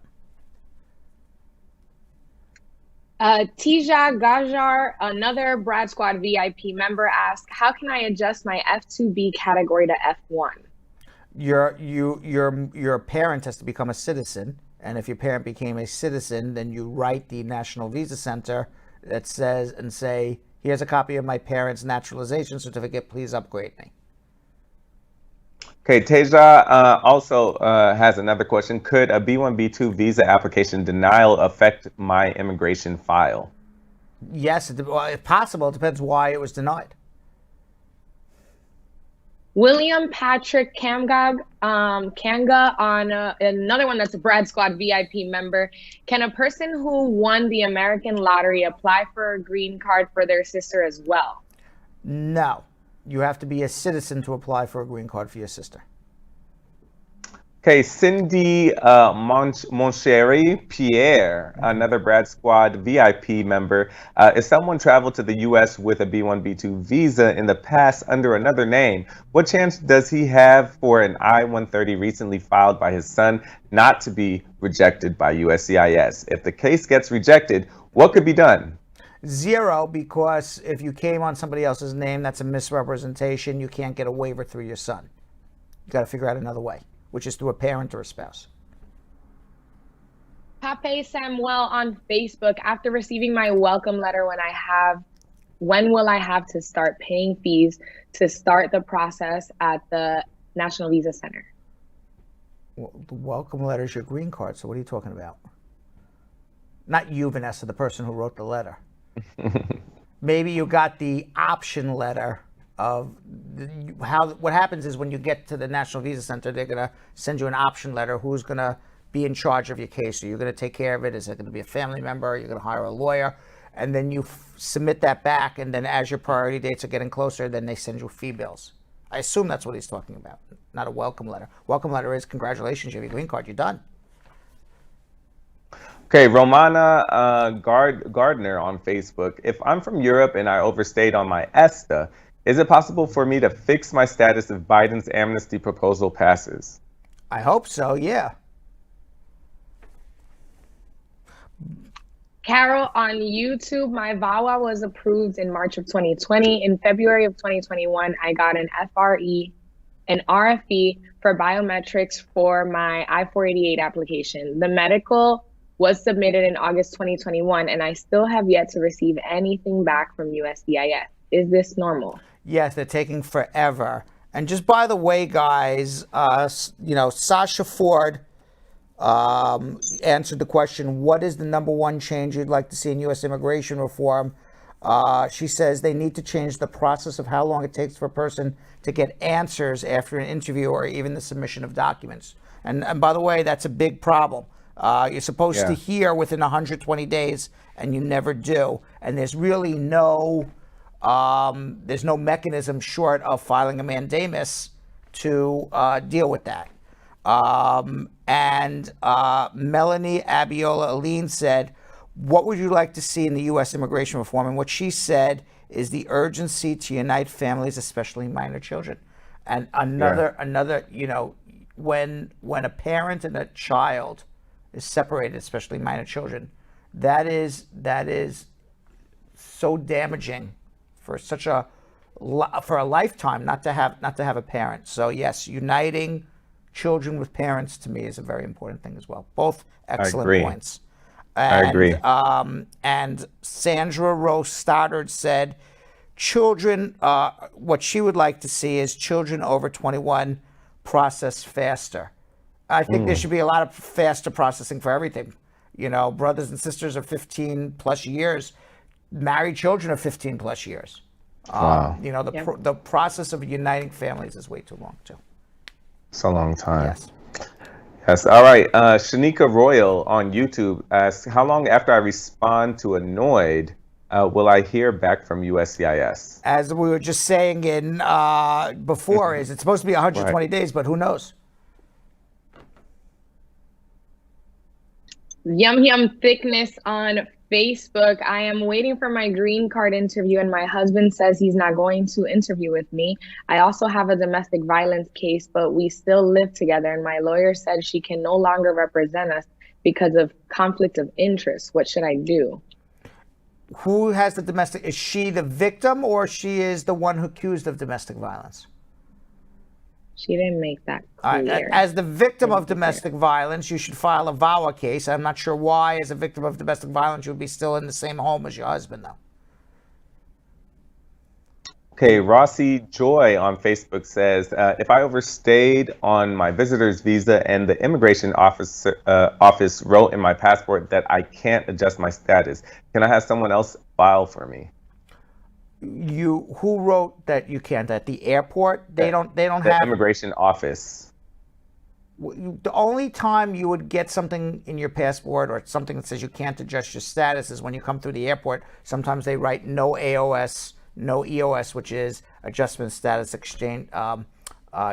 Tija Gajar, another Brad Squad VIP member, asked, how can I adjust my F2B category to F1? Your parent has to become a citizen. And if your parent became a citizen, then you write the National Visa Center that says and say, here's a copy of my parent's naturalization certificate, please upgrade me. Okay, Teja also has another question. Could a B1, B2 visa application denial affect my immigration file? Yes, if possible. It depends why it was denied. William Patrick Kanga on another one that's a Brad Squad VIP member. Can a person who won the American lottery apply for a green card for their sister as well? No. You have to be a citizen to apply for a green card for your sister. Okay, Cindy Monchery Pierre, another Brad Squad VIP member. If someone traveled to the U.S. with a B1, B2 visa in the past under another name, what chance does he have for an I-130 recently filed by his son not to be rejected by USCIS? If the case gets rejected, what could be done? 0, because if you came on somebody else's name, that's a misrepresentation. You can't get a waiver through your son. You got to figure out another way, which is through a parent or a spouse. Pape Samuel on Facebook, after receiving my welcome letter, when will I have to start paying fees to start the process at the National Visa Center? Well, the welcome letter is your green card, so what are you talking about? Not you, Vanessa, the person who wrote the letter. Maybe you got the option letter of what happens is when you get to the National Visa Center, they're going to send you an option letter. Who's going to be in charge of your case? Are you going to take care of it? Is it going to be a family member? Are you going to hire a lawyer? And then you submit that back, and then as your priority dates are getting closer, then they send you fee bills. I assume that's what he's talking about, not a welcome letter. Welcome letter is congratulations, you have your green card, you're done. Okay, Romana Gardner on Facebook. If I'm from Europe and I overstayed on my Esta, is it possible for me to fix my status if Biden's amnesty proposal passes? I hope so, yeah. Carol on YouTube, my VAWA was approved in March of 2020. In February of 2021, I got an RFE for biometrics for my I-488 application. The medical was submitted in August 2021, and I still have yet to receive anything back from USCIS. Is this normal? Yes, they're taking forever. And just by the way, guys, Sasha Ford answered the question, what is the number one change you'd like to see in U.S. immigration reform? She says they need to change the process of how long it takes for a person to get answers after an interview or even the submission of documents. And by the way, that's a big problem. You're supposed to hear within 120 days, and you never do. And there's really no There's no mechanism short of filing a mandamus to deal with that. And Melanie Abiola Aline said, what would you like to see in the U.S. immigration reform? And what she said is the urgency to unite families, especially minor children. And another, you know, when a parent and a child is separated, especially minor children, that is so damaging for for a lifetime not to have a parent. So yes, uniting children with parents to me is a very important thing as well. Both excellent points. And, I agree. And Sandra Rose Stoddard said, children, what she would like to see is children over 21 process faster. I think there should be a lot of faster processing for everything. You know, brothers and sisters are 15 plus years. Married children are 15 plus years. Wow. You know, the process of uniting families is way too long too. It's a long time. Yes. Yes. All right. Shanika Royal on YouTube asks, how long after I respond to annoyed will I hear back from USCIS? As we were just saying in before, it's supposed to be 120 days, but who knows? Yum Yum Thickness on Facebook. I am waiting for my green card interview, and my husband says he's not going to interview with me. I also have a domestic violence case, but we still live together, and my lawyer said she can no longer represent us because of conflict of interest. What should I do? Who has the domestic? Is she the victim, or she is the one who accused of domestic violence? She didn't make that clear. As the victim of domestic violence, you should file a VAWA case. I'm not sure why, as a victim of domestic violence, you would be still in the same home as your husband, though. Okay, Rossi Joy on Facebook says, if I overstayed on my visitor's visa and the immigration office wrote in my passport that I can't adjust my status, can I have someone else file for me? Who wrote that you can't at the airport? They don't the have immigration office. The only time you would get something in your passport or something that says you can't adjust your status is when you come through the airport. Sometimes they write no AOS, no EOS, which is adjustment status exchange,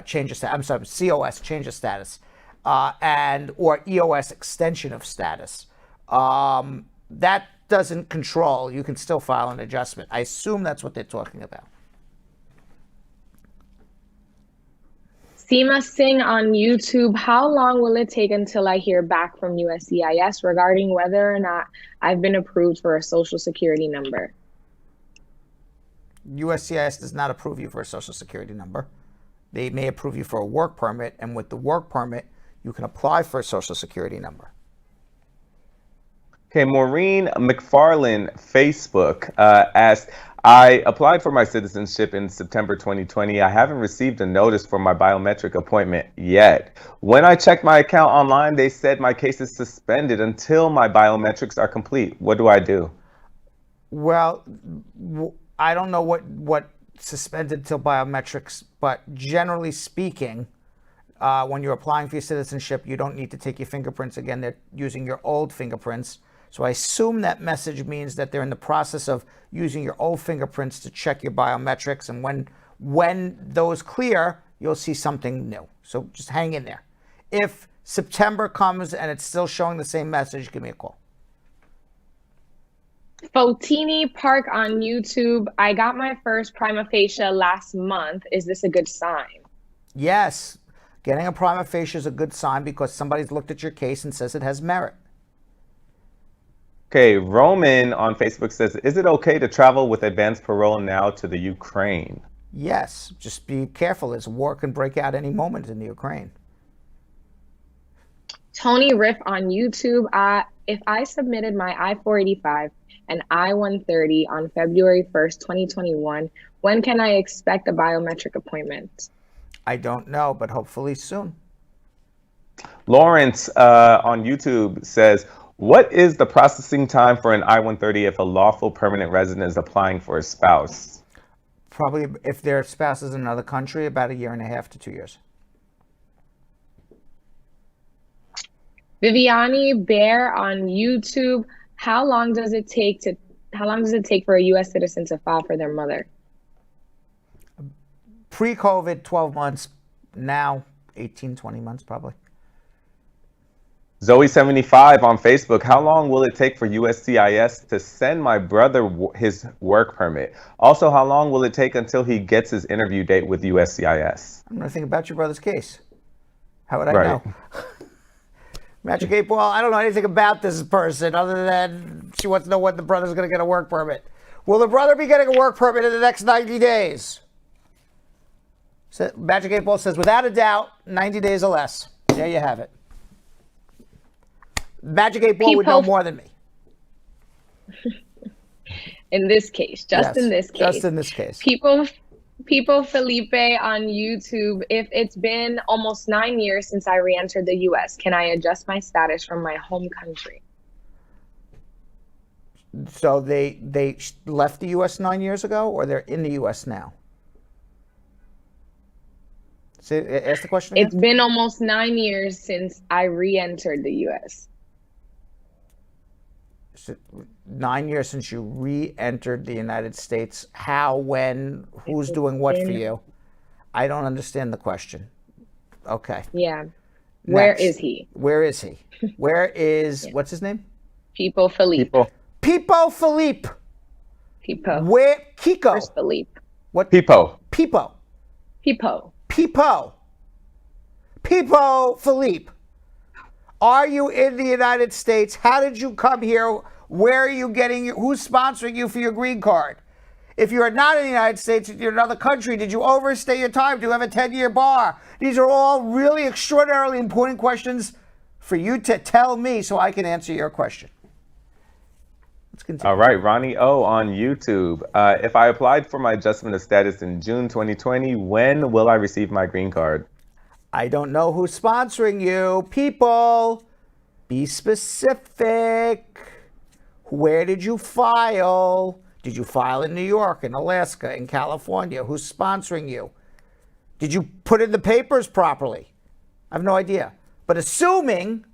change of status. I'm sorry, COS, change of status, or EOS, extension of status. That doesn't control. You can still file an adjustment. I assume that's what they're talking about. Seema Singh on YouTube. How long will it take until I hear back from USCIS regarding whether or not I've been approved for a social security number? USCIS does not approve you for a social security number. They may approve you for a work permit, and with the work permit, you can apply for a social security number. Okay, Maureen McFarlane, Facebook, asked, I applied for my citizenship in September 2020. I haven't received a notice for my biometric appointment yet. When I checked my account online, they said my case is suspended until my biometrics are complete. What do I do? Well, I don't know what suspended till biometrics, but generally speaking, when you're applying for your citizenship, you don't need to take your fingerprints again. They're using your old fingerprints. So I assume that message means that they're in the process of using your old fingerprints to check your biometrics. And when those clear, you'll see something new. So just hang in there. If September comes and it's still showing the same message, give me a call. Fotini Park on YouTube. I got my first prima facie last month. Is this a good sign? Yes. Getting a prima facie is a good sign because somebody's looked at your case and says it has merit. Okay, Roman on Facebook says, is it okay to travel with advanced parole now to the Ukraine? Yes, just be careful as war can break out any moment in the Ukraine. Tony Riff on YouTube. If I submitted my I-485 and I-130 on February 1st, 2021, when can I expect a biometric appointment? I don't know, but hopefully soon. Lawrence on YouTube says, what is the processing time for an I-130 if a lawful permanent resident is applying for a spouse? Probably, if their spouse is in another country, about 1.5 to 2 years. Viviani Bear on YouTube. How long does it take how long does it take for a U.S. citizen to file for their mother? Pre-COVID, 12 months. Now, 18, 20 months probably. Zoe75 on Facebook. How long will it take for USCIS to send my brother his work permit? Also, how long will it take until he gets his interview date with USCIS? I'm going to think about your brother's case. How would I know? Magic 8 Ball, I don't know anything about this person other than she wants to know when the brother's going to get a work permit. Will the brother be getting a work permit in the next 90 days? So Magic 8 Ball says, without a doubt, 90 days or less. There you have it. Magic 8 Ball would know more than me. In this case, just in this case. People Felipe on YouTube, if it's been almost 9 years since I re-entered the U.S., can I adjust my status from my home country? So they left the U.S. 9 years ago, or they're in the U.S. now? Ask the question again. It's been almost 9 years since I re-entered the U.S. So 9 years since you re-entered the United States. How, when, who's doing what for you? I don't understand the question. Okay. Yeah. Where is he? Where is he? Where is, what's his name? People Philippe. Pipo Philippe. Pipo. Where, Kiko. Where's Philippe? What? Pipo. Pipo. Pipo. Pipo. Pipo Philippe. Are you in the United States? How did you come here? Where are you getting, who's sponsoring you for your green card? If you're not in the United States, if you're in another country, did you overstay your time? Do you have a 10-year bar? These are all really extraordinarily important questions for you to tell me so I can answer your question. Let's continue. All right, Ronnie O on YouTube. If I applied for my adjustment of status in June 2020, when will I receive my green card? I don't know who's sponsoring you. People, be specific. Where did you file? Did you file in New York, in Alaska, in California? Who's sponsoring you? Did you put in the papers properly? I have no idea. But assuming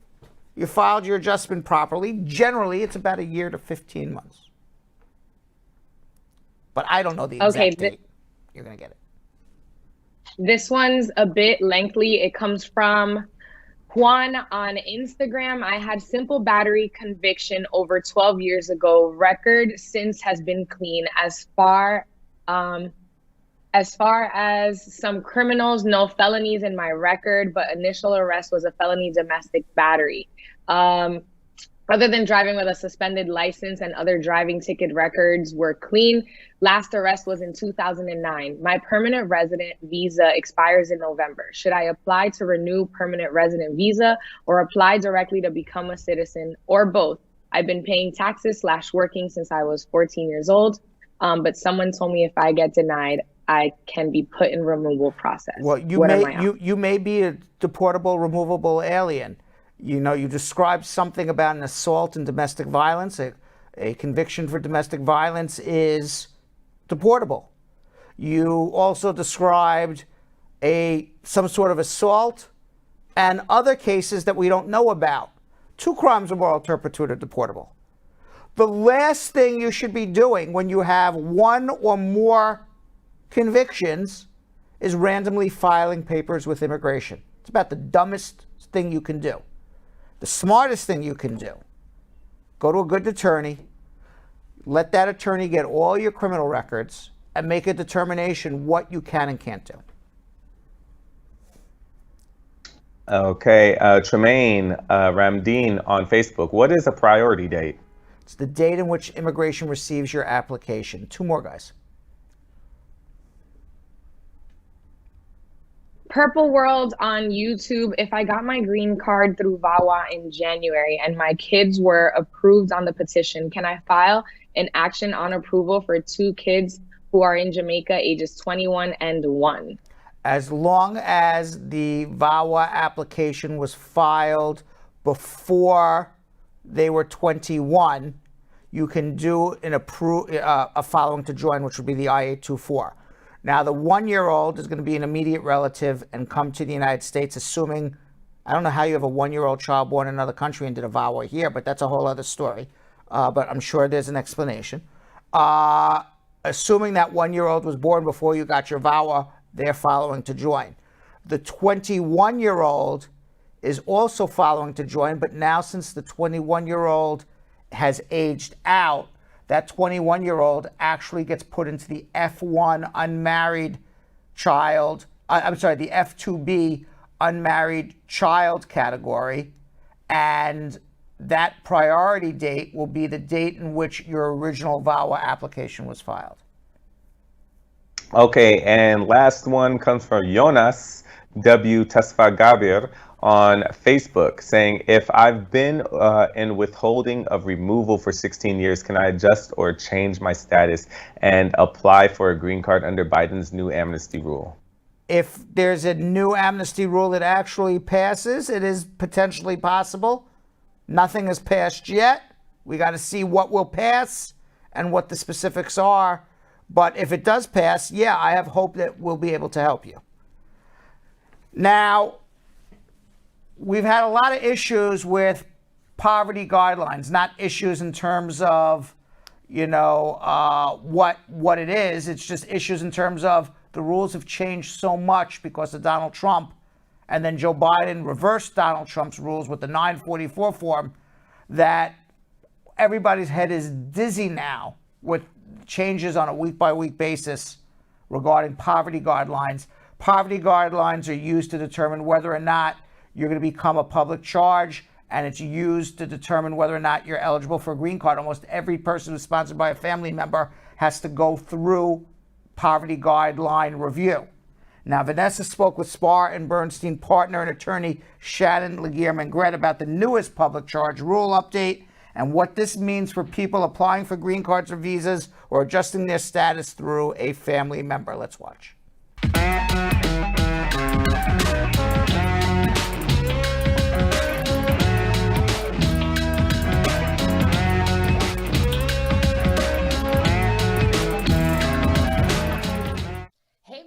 you filed your adjustment properly, generally it's about a year to 15 months. But I don't know the exact date. You're going to get it. This one's a bit lengthy. It comes from Juan on Instagram. I had simple battery conviction over 12 years ago. Record since has been clean. As far as some criminals, no felonies in my record, but initial arrest was a felony domestic battery. Other than driving with a suspended license and other driving ticket records were clean. Last arrest was in 2009. My permanent resident visa expires in November. Should I apply to renew permanent resident visa or apply directly to become a citizen, or both? I've been paying taxes / working since I was 14 years old. But someone told me if I get denied, I can be put in removal process. Well, you may be a deportable, removable alien. You know, you described something about an assault and domestic violence. A conviction for domestic violence is deportable. You also described some sort of assault and other cases that we don't know about. 2 crimes of moral turpitude are deportable. The last thing you should be doing when you have 1 or more convictions is randomly filing papers with immigration. It's about the dumbest thing you can do. The smartest thing you can do, go to a good attorney, let that attorney get all your criminal records and make a determination what you can and can't do. Okay, Tremaine Ramdeen on Facebook. What is a priority date? It's the date in which immigration receives your application. 2 more, guys. Purple World on YouTube. If I got my green card through VAWA in January and my kids were approved on the petition, can I file an action on approval for 2 kids who are in Jamaica, ages 21 and 1? As long as the VAWA application was filed before they were 21, you can do a following to join, which would be the I-824. Now, the 1-year-old is going to be an immediate relative and come to the United States, assuming, I don't know how you have a 1-year-old child born in another country and did a VAWA here, but that's a whole other story. But I'm sure there's an explanation. Assuming that 1-year-old was born before you got your VAWA, they're following to join. The 21-year-old is also following to join, but now since the 21-year-old has aged out, that 21-year-old actually gets put into the F1 unmarried child, the F2B unmarried child category, and that priority date will be the date in which your original VAWA application was filed. Okay, and last one comes from Jonas W. Tesfagabir on Facebook saying, if I've been in withholding of removal for 16 years, can I adjust or change my status and apply for a green card under Biden's new amnesty rule? If there's a new amnesty rule that actually passes, it is potentially possible. Nothing has passed yet. We got to see what will pass and what the specifics are. But if it does pass, yeah, I have hope that we'll be able to help you. Now, we've had a lot of issues with poverty guidelines, not issues in terms of, what it is. It's just issues in terms of the rules have changed so much because of Donald Trump. And then Joe Biden reversed Donald Trump's rules with the 944 form, that everybody's head is dizzy now with changes on a week-by-week basis regarding poverty guidelines. Poverty guidelines are used to determine whether or not you're going to become a public charge, and it's used to determine whether or not you're eligible for a green card. Almost every person who's sponsored by a family member has to go through poverty guideline review. Now, Vanessa spoke with Spar and Bernstein partner and attorney Shannon LaGuerre-Maingrette about the newest public charge rule update and what this means for people applying for green cards or visas or adjusting their status through a family member. Let's watch.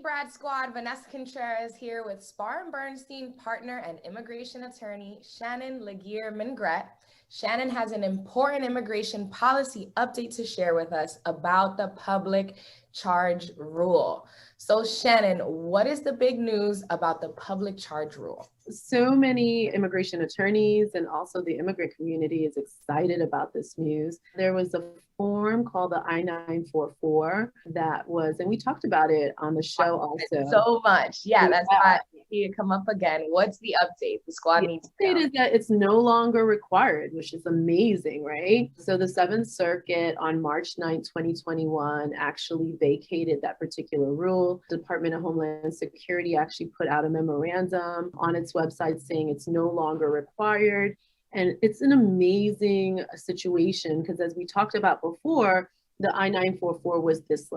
Brad Squad, Vanessa Contreras here with Spar and Bernstein partner and immigration attorney Shannon LaGuerre-Maingrette. Shannon has an important immigration policy update to share with us about the public charge rule. So Shannon, what is the big news about the public charge rule? So many immigration attorneys and also the immigrant community is excited about this news. There was a form called the I-944 that was, and we talked about it on the show also. So much. Yeah, that's why it come up again. What's the update? The squad needs to know. The update is that it's no longer required, which is amazing, right? So the 7th Circuit on March 9, 2021 actually vacated that particular rule. Department of Homeland Security actually put out a memorandum on its website saying it's no longer required. And it's an amazing situation because, as we talked about before, the I-944 was this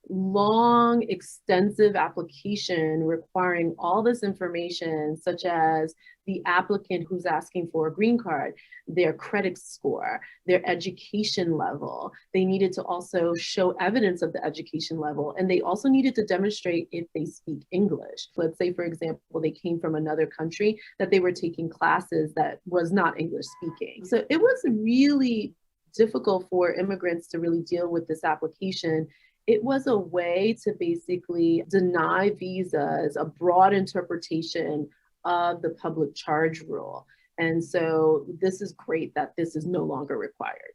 long, extensive application requiring all this information, such as the applicant who's asking for a green card, their credit score, their education level. They needed to also show evidence of the education level, and they also needed to demonstrate if they speak English. Let's say, for example, they came from another country, that they were taking classes that was not English speaking. So it was really difficult for immigrants to really deal with this application. It was a way to basically deny visas, a broad interpretation of the public charge rule. And so this is great that this is no longer required.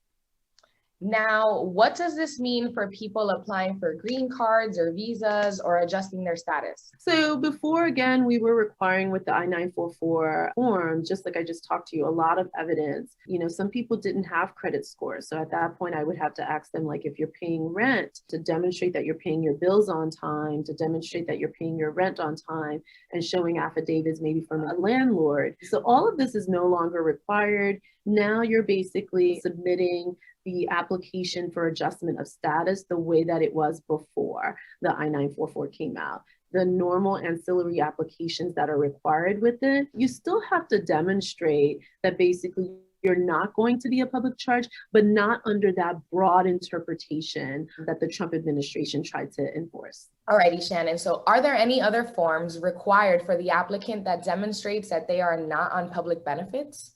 Now, what does this mean for people applying for green cards or visas or adjusting their status? So before, again, we were requiring with the I-944 form, just like I just talked to you, a lot of evidence. Some people didn't have credit scores. So at that point, I would have to ask them, if you're paying rent, to demonstrate that you're paying your bills on time, to demonstrate that you're paying your rent on time, and showing affidavits maybe from a landlord. So all of this is no longer required. Now you're basically submitting the application for adjustment of status the way that it was before the I-944 came out. The normal ancillary applications that are required with it, you still have to demonstrate that basically you're not going to be a public charge, but not under that broad interpretation that the Trump administration tried to enforce. Alrighty, Shannon. So are there any other forms required for the applicant that demonstrates that they are not on public benefits?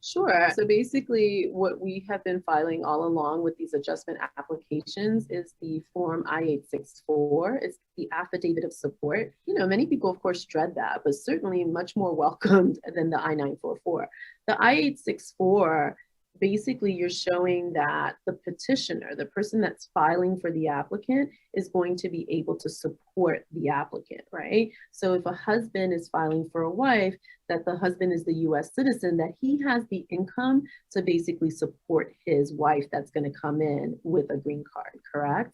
Sure. So basically what we have been filing all along with these adjustment applications is the form I-864. It's the affidavit of support. You know, many people of course dread that, but certainly much more welcomed than the I-944. The I-864, basically you're showing that the petitioner, the person that's filing for the applicant, is going to be able to support the applicant, right? So if a husband is filing for a wife, that the husband is the US citizen, that he has the income to basically support his wife that's going to come in with a green card, correct?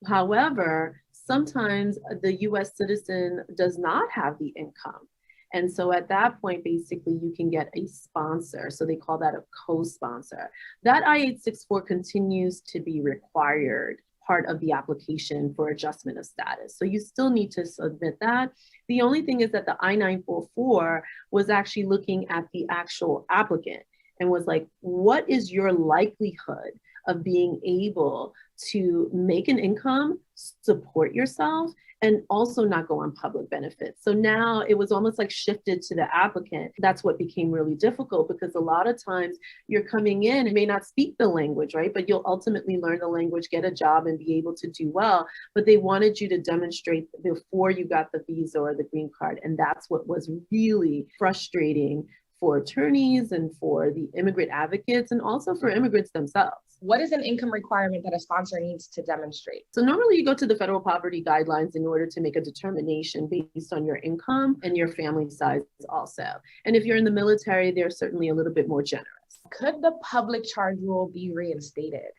However, sometimes the US citizen does not have the income. And so at that point, basically, you can get a sponsor. So they call that a co-sponsor. That I-864 continues to be required part of the application for adjustment of status. So you still need to submit that. The only thing is that the I-944 was actually looking at the actual applicant and was like, what is your likelihood of being able to make an income, support yourself, and also not go on public benefits? So now it was almost like shifted to the applicant. That's what became really difficult, because a lot of times you're coming in and may not speak the language, right? But you'll ultimately learn the language, get a job, and be able to do well. But they wanted you to demonstrate before you got the visa or the green card. And that's what was really frustrating for attorneys and for the immigrant advocates, and also for immigrants themselves. What is an income requirement that a sponsor needs to demonstrate? So normally you go to the federal poverty guidelines in order to make a determination based on your income and your family size also. And if you're in the military, they're certainly a little bit more generous. Could the public charge rule be reinstated?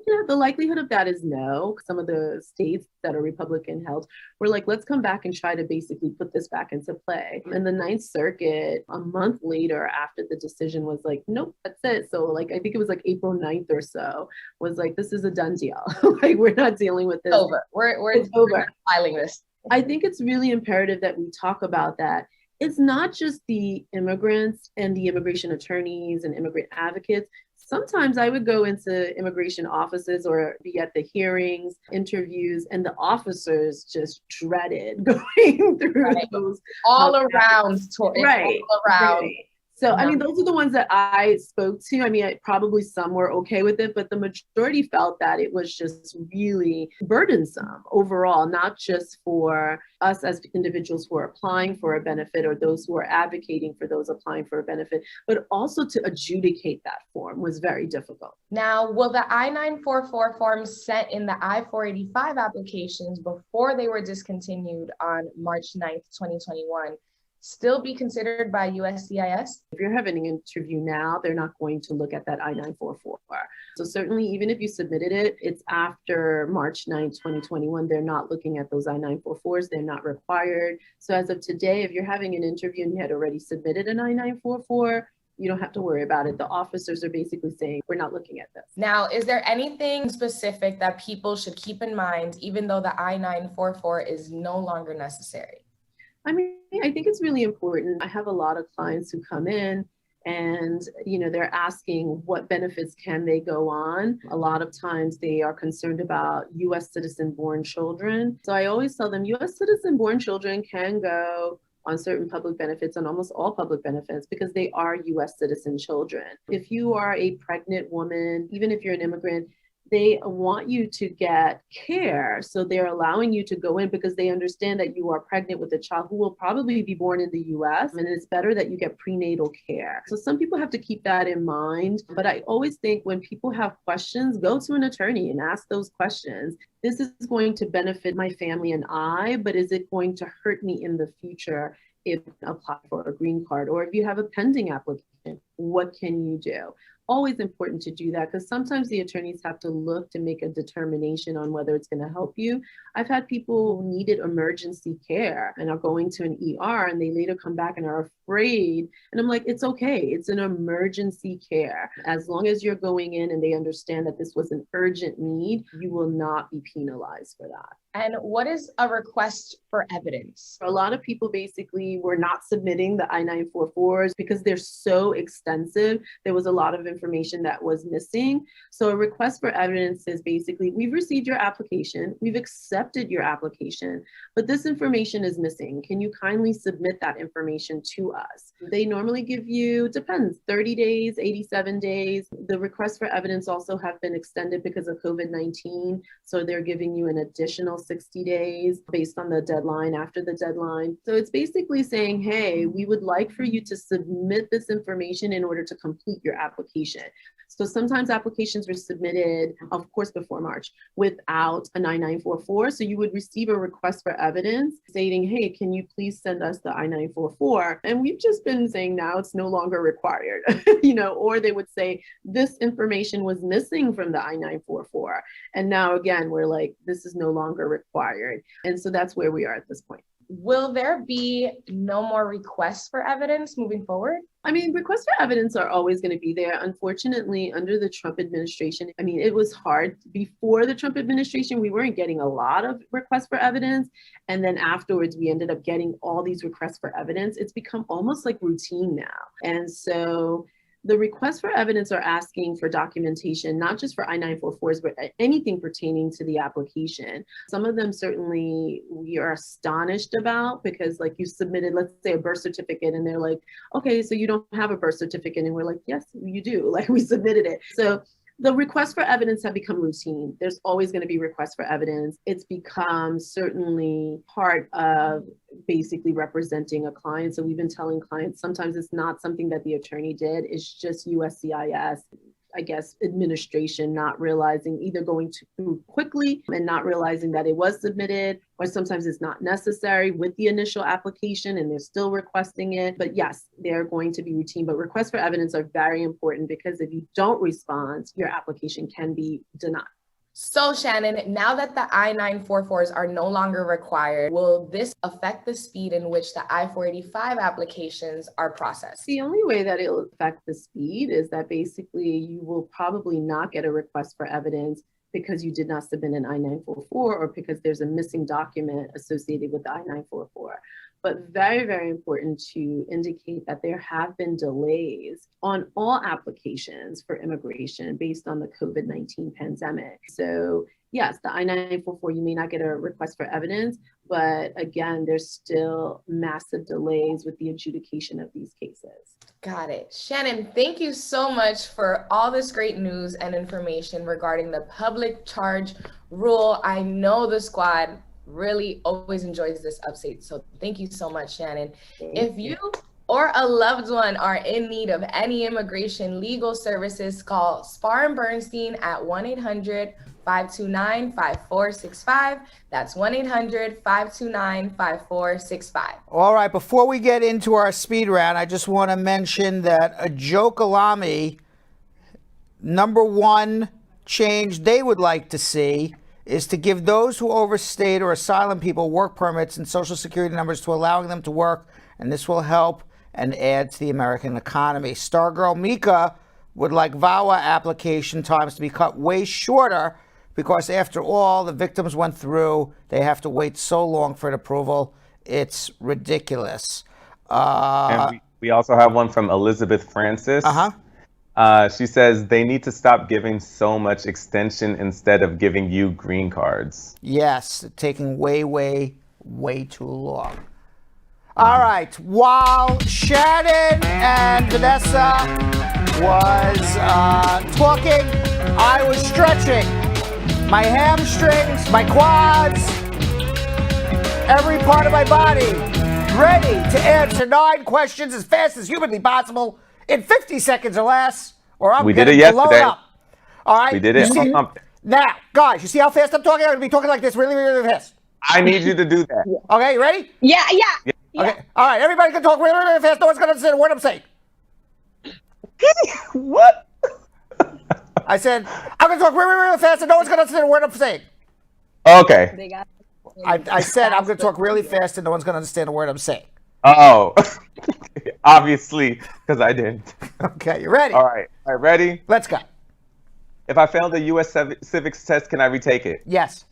Yeah, the likelihood of that is no. Some of the states that are Republican held were like, let's come back and try to basically put this back into play. And the Ninth Circuit, a month later after the decision, was like, nope, that's it. So like, I think it was like April 9th or so, was like, this is a done deal. Like, we're not dealing with this. Over. We're over filing this. I think it's really imperative that we talk about that. It's not just the immigrants and the immigration attorneys and immigrant advocates. Sometimes I would go into immigration offices or be at the hearings, interviews, and the officers just dreaded going through those. All around. Right. All around. Right. So, I mean, those are the ones that I spoke to. I mean, probably some were okay with it, but the majority felt that it was just really burdensome overall, not just for us as individuals who are applying for a benefit or those who are advocating for those applying for a benefit, but also to adjudicate that form was very difficult. Now, will the I-944 forms sent in the I-485 applications before they were discontinued on March 9th, 2021, still be considered by USCIS? If you're having an interview now, they're not going to look at that I-944. So certainly, even if you submitted it, it's after March 9th, 2021, they're not looking at those I-944s, they're not required. So as of today, if you're having an interview and you had already submitted an I-944, you don't have to worry about it. The officers are basically saying, we're not looking at this. Now, is there anything specific that people should keep in mind, even though the I-944 is no longer necessary? I mean, I think it's really important. I have a lot of clients who come in and, you know, they're asking what benefits can they go on. A lot of times they are concerned about US citizen born children. So I always tell them US citizen born children can go on certain public benefits, on almost all public benefits, because they are US citizen children. If you are a pregnant woman, even if you're an immigrant, they want you to get care. So they're allowing you to go in because they understand that you are pregnant with a child who will probably be born in the US, and it's better that you get prenatal care. So some people have to keep that in mind. But I always think when people have questions, go to an attorney and ask those questions. This is going to benefit my family and I, but is it going to hurt me in the future if I apply for a green card? Or if you have a pending application, what can you do? Always important to do that, because sometimes the attorneys have to look to make a determination on whether it's going to help you. I've had people who needed emergency care and are going to an ER, and they later come back and are afraid. And I'm like, it's okay. It's an emergency care. As long as you're going in and they understand that this was an urgent need, you will not be penalized for that. And what is a request for evidence? A lot of people basically were not submitting the I-944s because they're so extensive. There was a lot of information that was missing. So a request for evidence is basically, we've received your application, we've accepted your application, but this information is missing. Can you kindly submit that information to us? They normally give you, depends, 30 days, 87 days. The requests for evidence also have been extended because of COVID-19. So they're giving you an additional 60 days based on the deadline, after the deadline. So it's basically saying, hey, we would like for you to submit this information in order to complete your application. So sometimes applications were submitted, of course, before March without an I-944. So you would receive a request for evidence stating, hey, can you please send us the I-944? And we've just been saying now it's no longer required, or they would say this information was missing from the I-944. And now again, we're like, this is no longer required. And so that's where we are at this point. Will there be no more requests for evidence moving forward? I mean, requests for evidence are always going to be there. Unfortunately, under the Trump administration, it was hard. Before the Trump administration, we weren't getting a lot of requests for evidence. And then afterwards, we ended up getting all these requests for evidence. It's become almost like routine now. And so the requests for evidence are asking for documentation, not just for I-944s, but anything pertaining to the application. Some of them certainly we are astonished about because like you submitted, let's say a birth certificate and they're like, okay, so you don't have a birth certificate. And we're like, yes, you do. Like we submitted it. So the requests for evidence have become routine. There's always going to be requests for evidence. It's become certainly part of basically representing a client. So we've been telling clients sometimes it's not something that the attorney did. It's just USCIS, I guess, administration not realizing, either going through quickly and not realizing that it was submitted, or sometimes it's not necessary with the initial application and they're still requesting it. But yes, they're going to be routine, but requests for evidence are very important because if you don't respond, your application can be denied. So Shannon, now that the I-944s are no longer required, will this affect the speed in which the I-485 applications are processed? The only way that it'll affect the speed is that basically you will probably not get a request for evidence because you did not submit an I-944 or because there's a missing document associated with the I-944. But very, very important to indicate that there have been delays on all applications for immigration based on the COVID-19 pandemic. So yes, the I-944, you may not get a request for evidence, but again, there's still massive delays with the adjudication of these cases. Got it. Shannon, thank you so much for all this great news and information regarding the public charge rule. I know the squad really always enjoys this update. So thank you so much, Shannon. If you or a loved one are in need of any immigration legal services, call Spar and Bernstein at 1-800-529-5465. That's 1-800-529-5465. All right, before we get into our speed round, I just want to mention that a Joe Kalami, number one change they would like to see is to give those who overstayed or asylum people work permits and social security numbers to allowing them to work, and this will help and add to the American economy. Stargirl Mika would like VAWA application times to be cut way shorter because after all the victims went through, they have to wait so long for an approval. It's ridiculous. And we also have one from Elizabeth Francis. She says they need to stop giving so much extension instead of giving you green cards. Yes, taking way, way, way too long. All right, while Shannon and Vanessa was talking, I was stretching my hamstrings, my quads, every part of my body, ready to answer 9 questions as fast as humanly possible in 50 seconds or less, or I'm going to blow up. All right? We did it. Now, guys, you see how fast I'm talking? I'm going to be talking like this really, really fast. I need you to do that. Okay, you ready? Yeah. Okay. All right, everybody can talk really, really fast. No one's going to understand a word I'm saying. What? I said, I'm going to talk really, really fast and no one's going to understand a word I'm saying. Okay. I said I'm going to talk really fast and no one's going to understand a word I'm saying. Oh, obviously, because I didn't. Okay, you ready? All right, ready? Let's go. If I failed the U.S. civics test, can I retake it? Yes.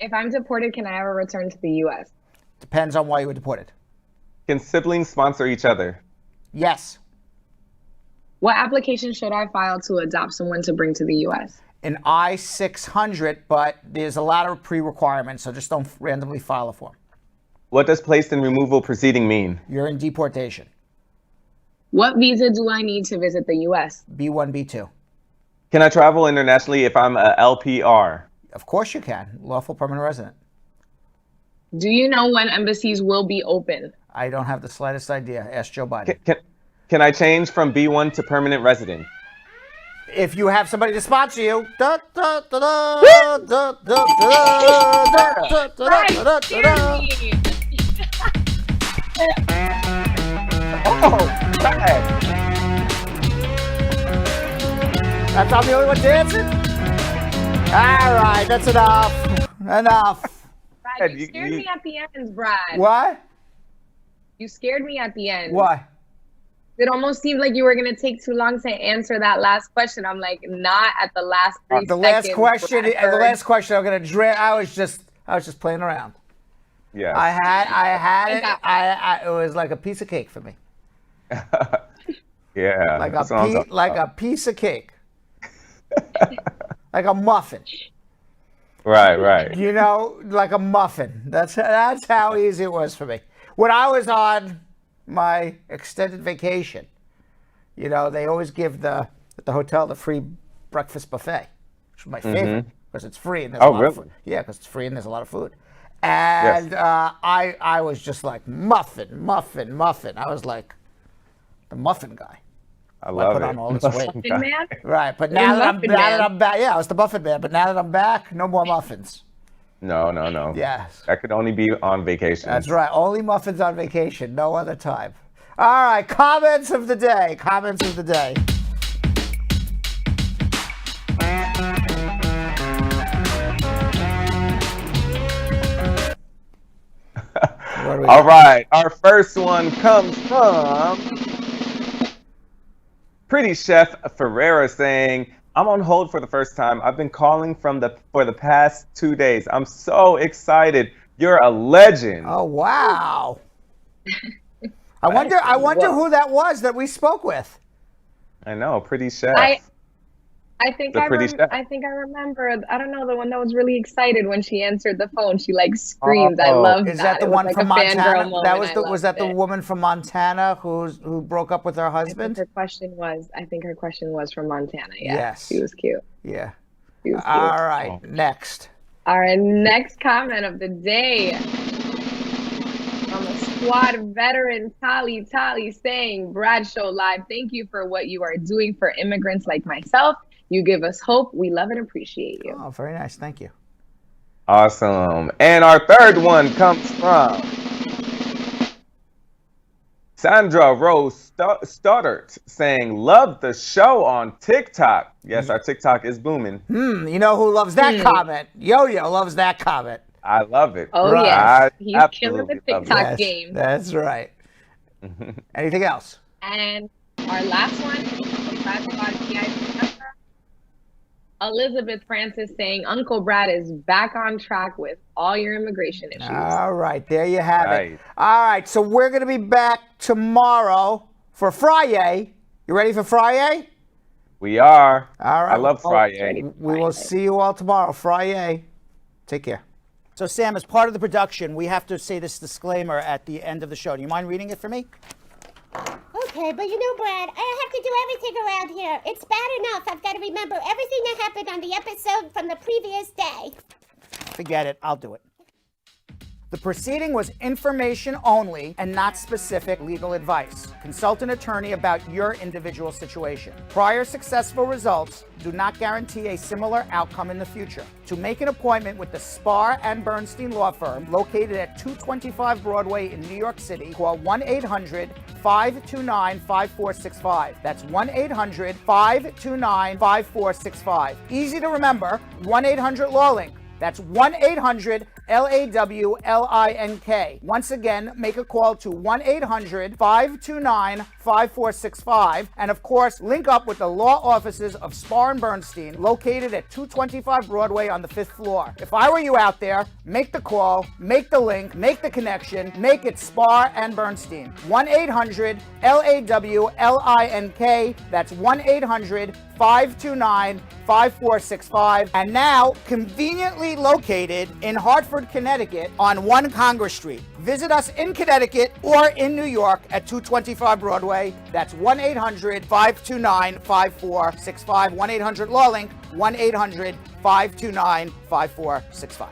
If I'm deported, can I ever return to the U.S.? Depends on why you were deported. Can siblings sponsor each other? Yes. What application should I file to adopt someone to bring to the U.S.? An I-600, but there's a lot of pre-requirements, so just don't randomly file a form. What does placed in removal proceeding mean? You're in deportation. What visa do I need to visit the U.S.? B1, B2. Can I travel internationally if I'm a LPR? Of course you can. Lawful permanent resident. Do you know when embassies will be open? I don't have the slightest idea. Ask Joe Biden. Can I change from B1 to permanent resident? If you have somebody to sponsor you. That's I'm the only one dancing? All right, that's enough. Enough. Brad, you scared me at the end, Brad. What? You scared me at the end. Why? It almost seemed like you were going to take too long to answer that last question. I'm like, not at the last 3 The seconds. last question I'm going to drag. I was just playing around. Yeah. I had it. It was like a piece of cake for me. Yeah. Like a piece of cake. Like a muffin. Right. You know, like a muffin. That's how easy it was for me. When I was on my extended vacation, you know, they always give at the hotel the free breakfast buffet, which was my favorite because it's free and there's a lot of food. Yeah, because it's free and there's a lot of food. And I was just like muffin. I was like the muffin guy. I love put it. on all this weight. Muffin man? Right, but now that I'm back, I was the muffin man. But now that I'm back, no more muffins. No. Yes. That could only be on vacation. That's right. Only muffins on vacation. No other time. All right. Comments of the day. All right. Our first one comes from Pretty Chef Ferreira saying, I'm on hold for the first time. I've been calling for the past 2 days. I'm so excited. You're a legend. Oh, wow. I wonder who that was that we spoke with. I know, Pretty Chef. I think I remember. I don't know, the one that was really excited when she answered the phone. She like screamed. I love that. Is that the It one was from like a fangirl Montana? moment. Was that the woman from Montana who broke up with her husband? I think her question was from Montana. Yeah. Yes. She was cute. Yeah. She was cute. All right. Next. All right. Next comment of the day from a squad veteran, Tali saying, Bradshaw Live, thank you for what you are doing for immigrants like myself. You give us hope. We love and appreciate you. Oh, very nice. Thank you. Awesome. And our third one comes from Sandra Rose Stoddart saying, love the show on TikTok. Yes, our TikTok is booming. You know who loves that comment? Yo-Yo loves that comment. I love it. Oh, right. Yes. He's killing the TikTok game. That's right. Anything else? And our last one from Brad Squad PIP member, Elizabeth Francis saying, Uncle Brad is back on track with all your immigration issues. All right, there you have it. All right, so we're going to be back tomorrow for Friday. You ready for Friday? We are. All right. I love Friday. We will see you all tomorrow, Friday. Take care. So, Sam, as part of the production, we have to say this disclaimer at the end of the show. Do you mind reading it for me? Okay, but you know, Brad, I have to do everything around here. It's bad enough I've got to remember everything that happened on the episode from the previous day. Forget it. I'll do it. The proceeding was information only and not specific legal advice. Consult an attorney about your individual situation. Prior successful results do not guarantee a similar outcome in the future. To make an appointment with the Spar and Bernstein law firm located at 225 Broadway in New York City, call 1-800-529-5465. That's 1-800-529-5465. Easy to remember, 1-800-LAWLINK. That's 1-800 LAWLINK. Once again, make a call to 1-800-529-5465. And of course, link up with the law offices of Spar and Bernstein, located at 225 Broadway on the 5th floor. If I were you out there, make the call, make the link, make the connection, make it Spar and Bernstein. 1-800-LAWLINK. That's 1-800-529-5465. And now, conveniently located in Hartford, Connecticut on 1 Congress Street. Visit us in Connecticut or in New York at 225 Broadway. That's 1-800-529-5465. 1-800-LAW-LINK. 1-800-529-5465.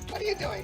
What are you doing?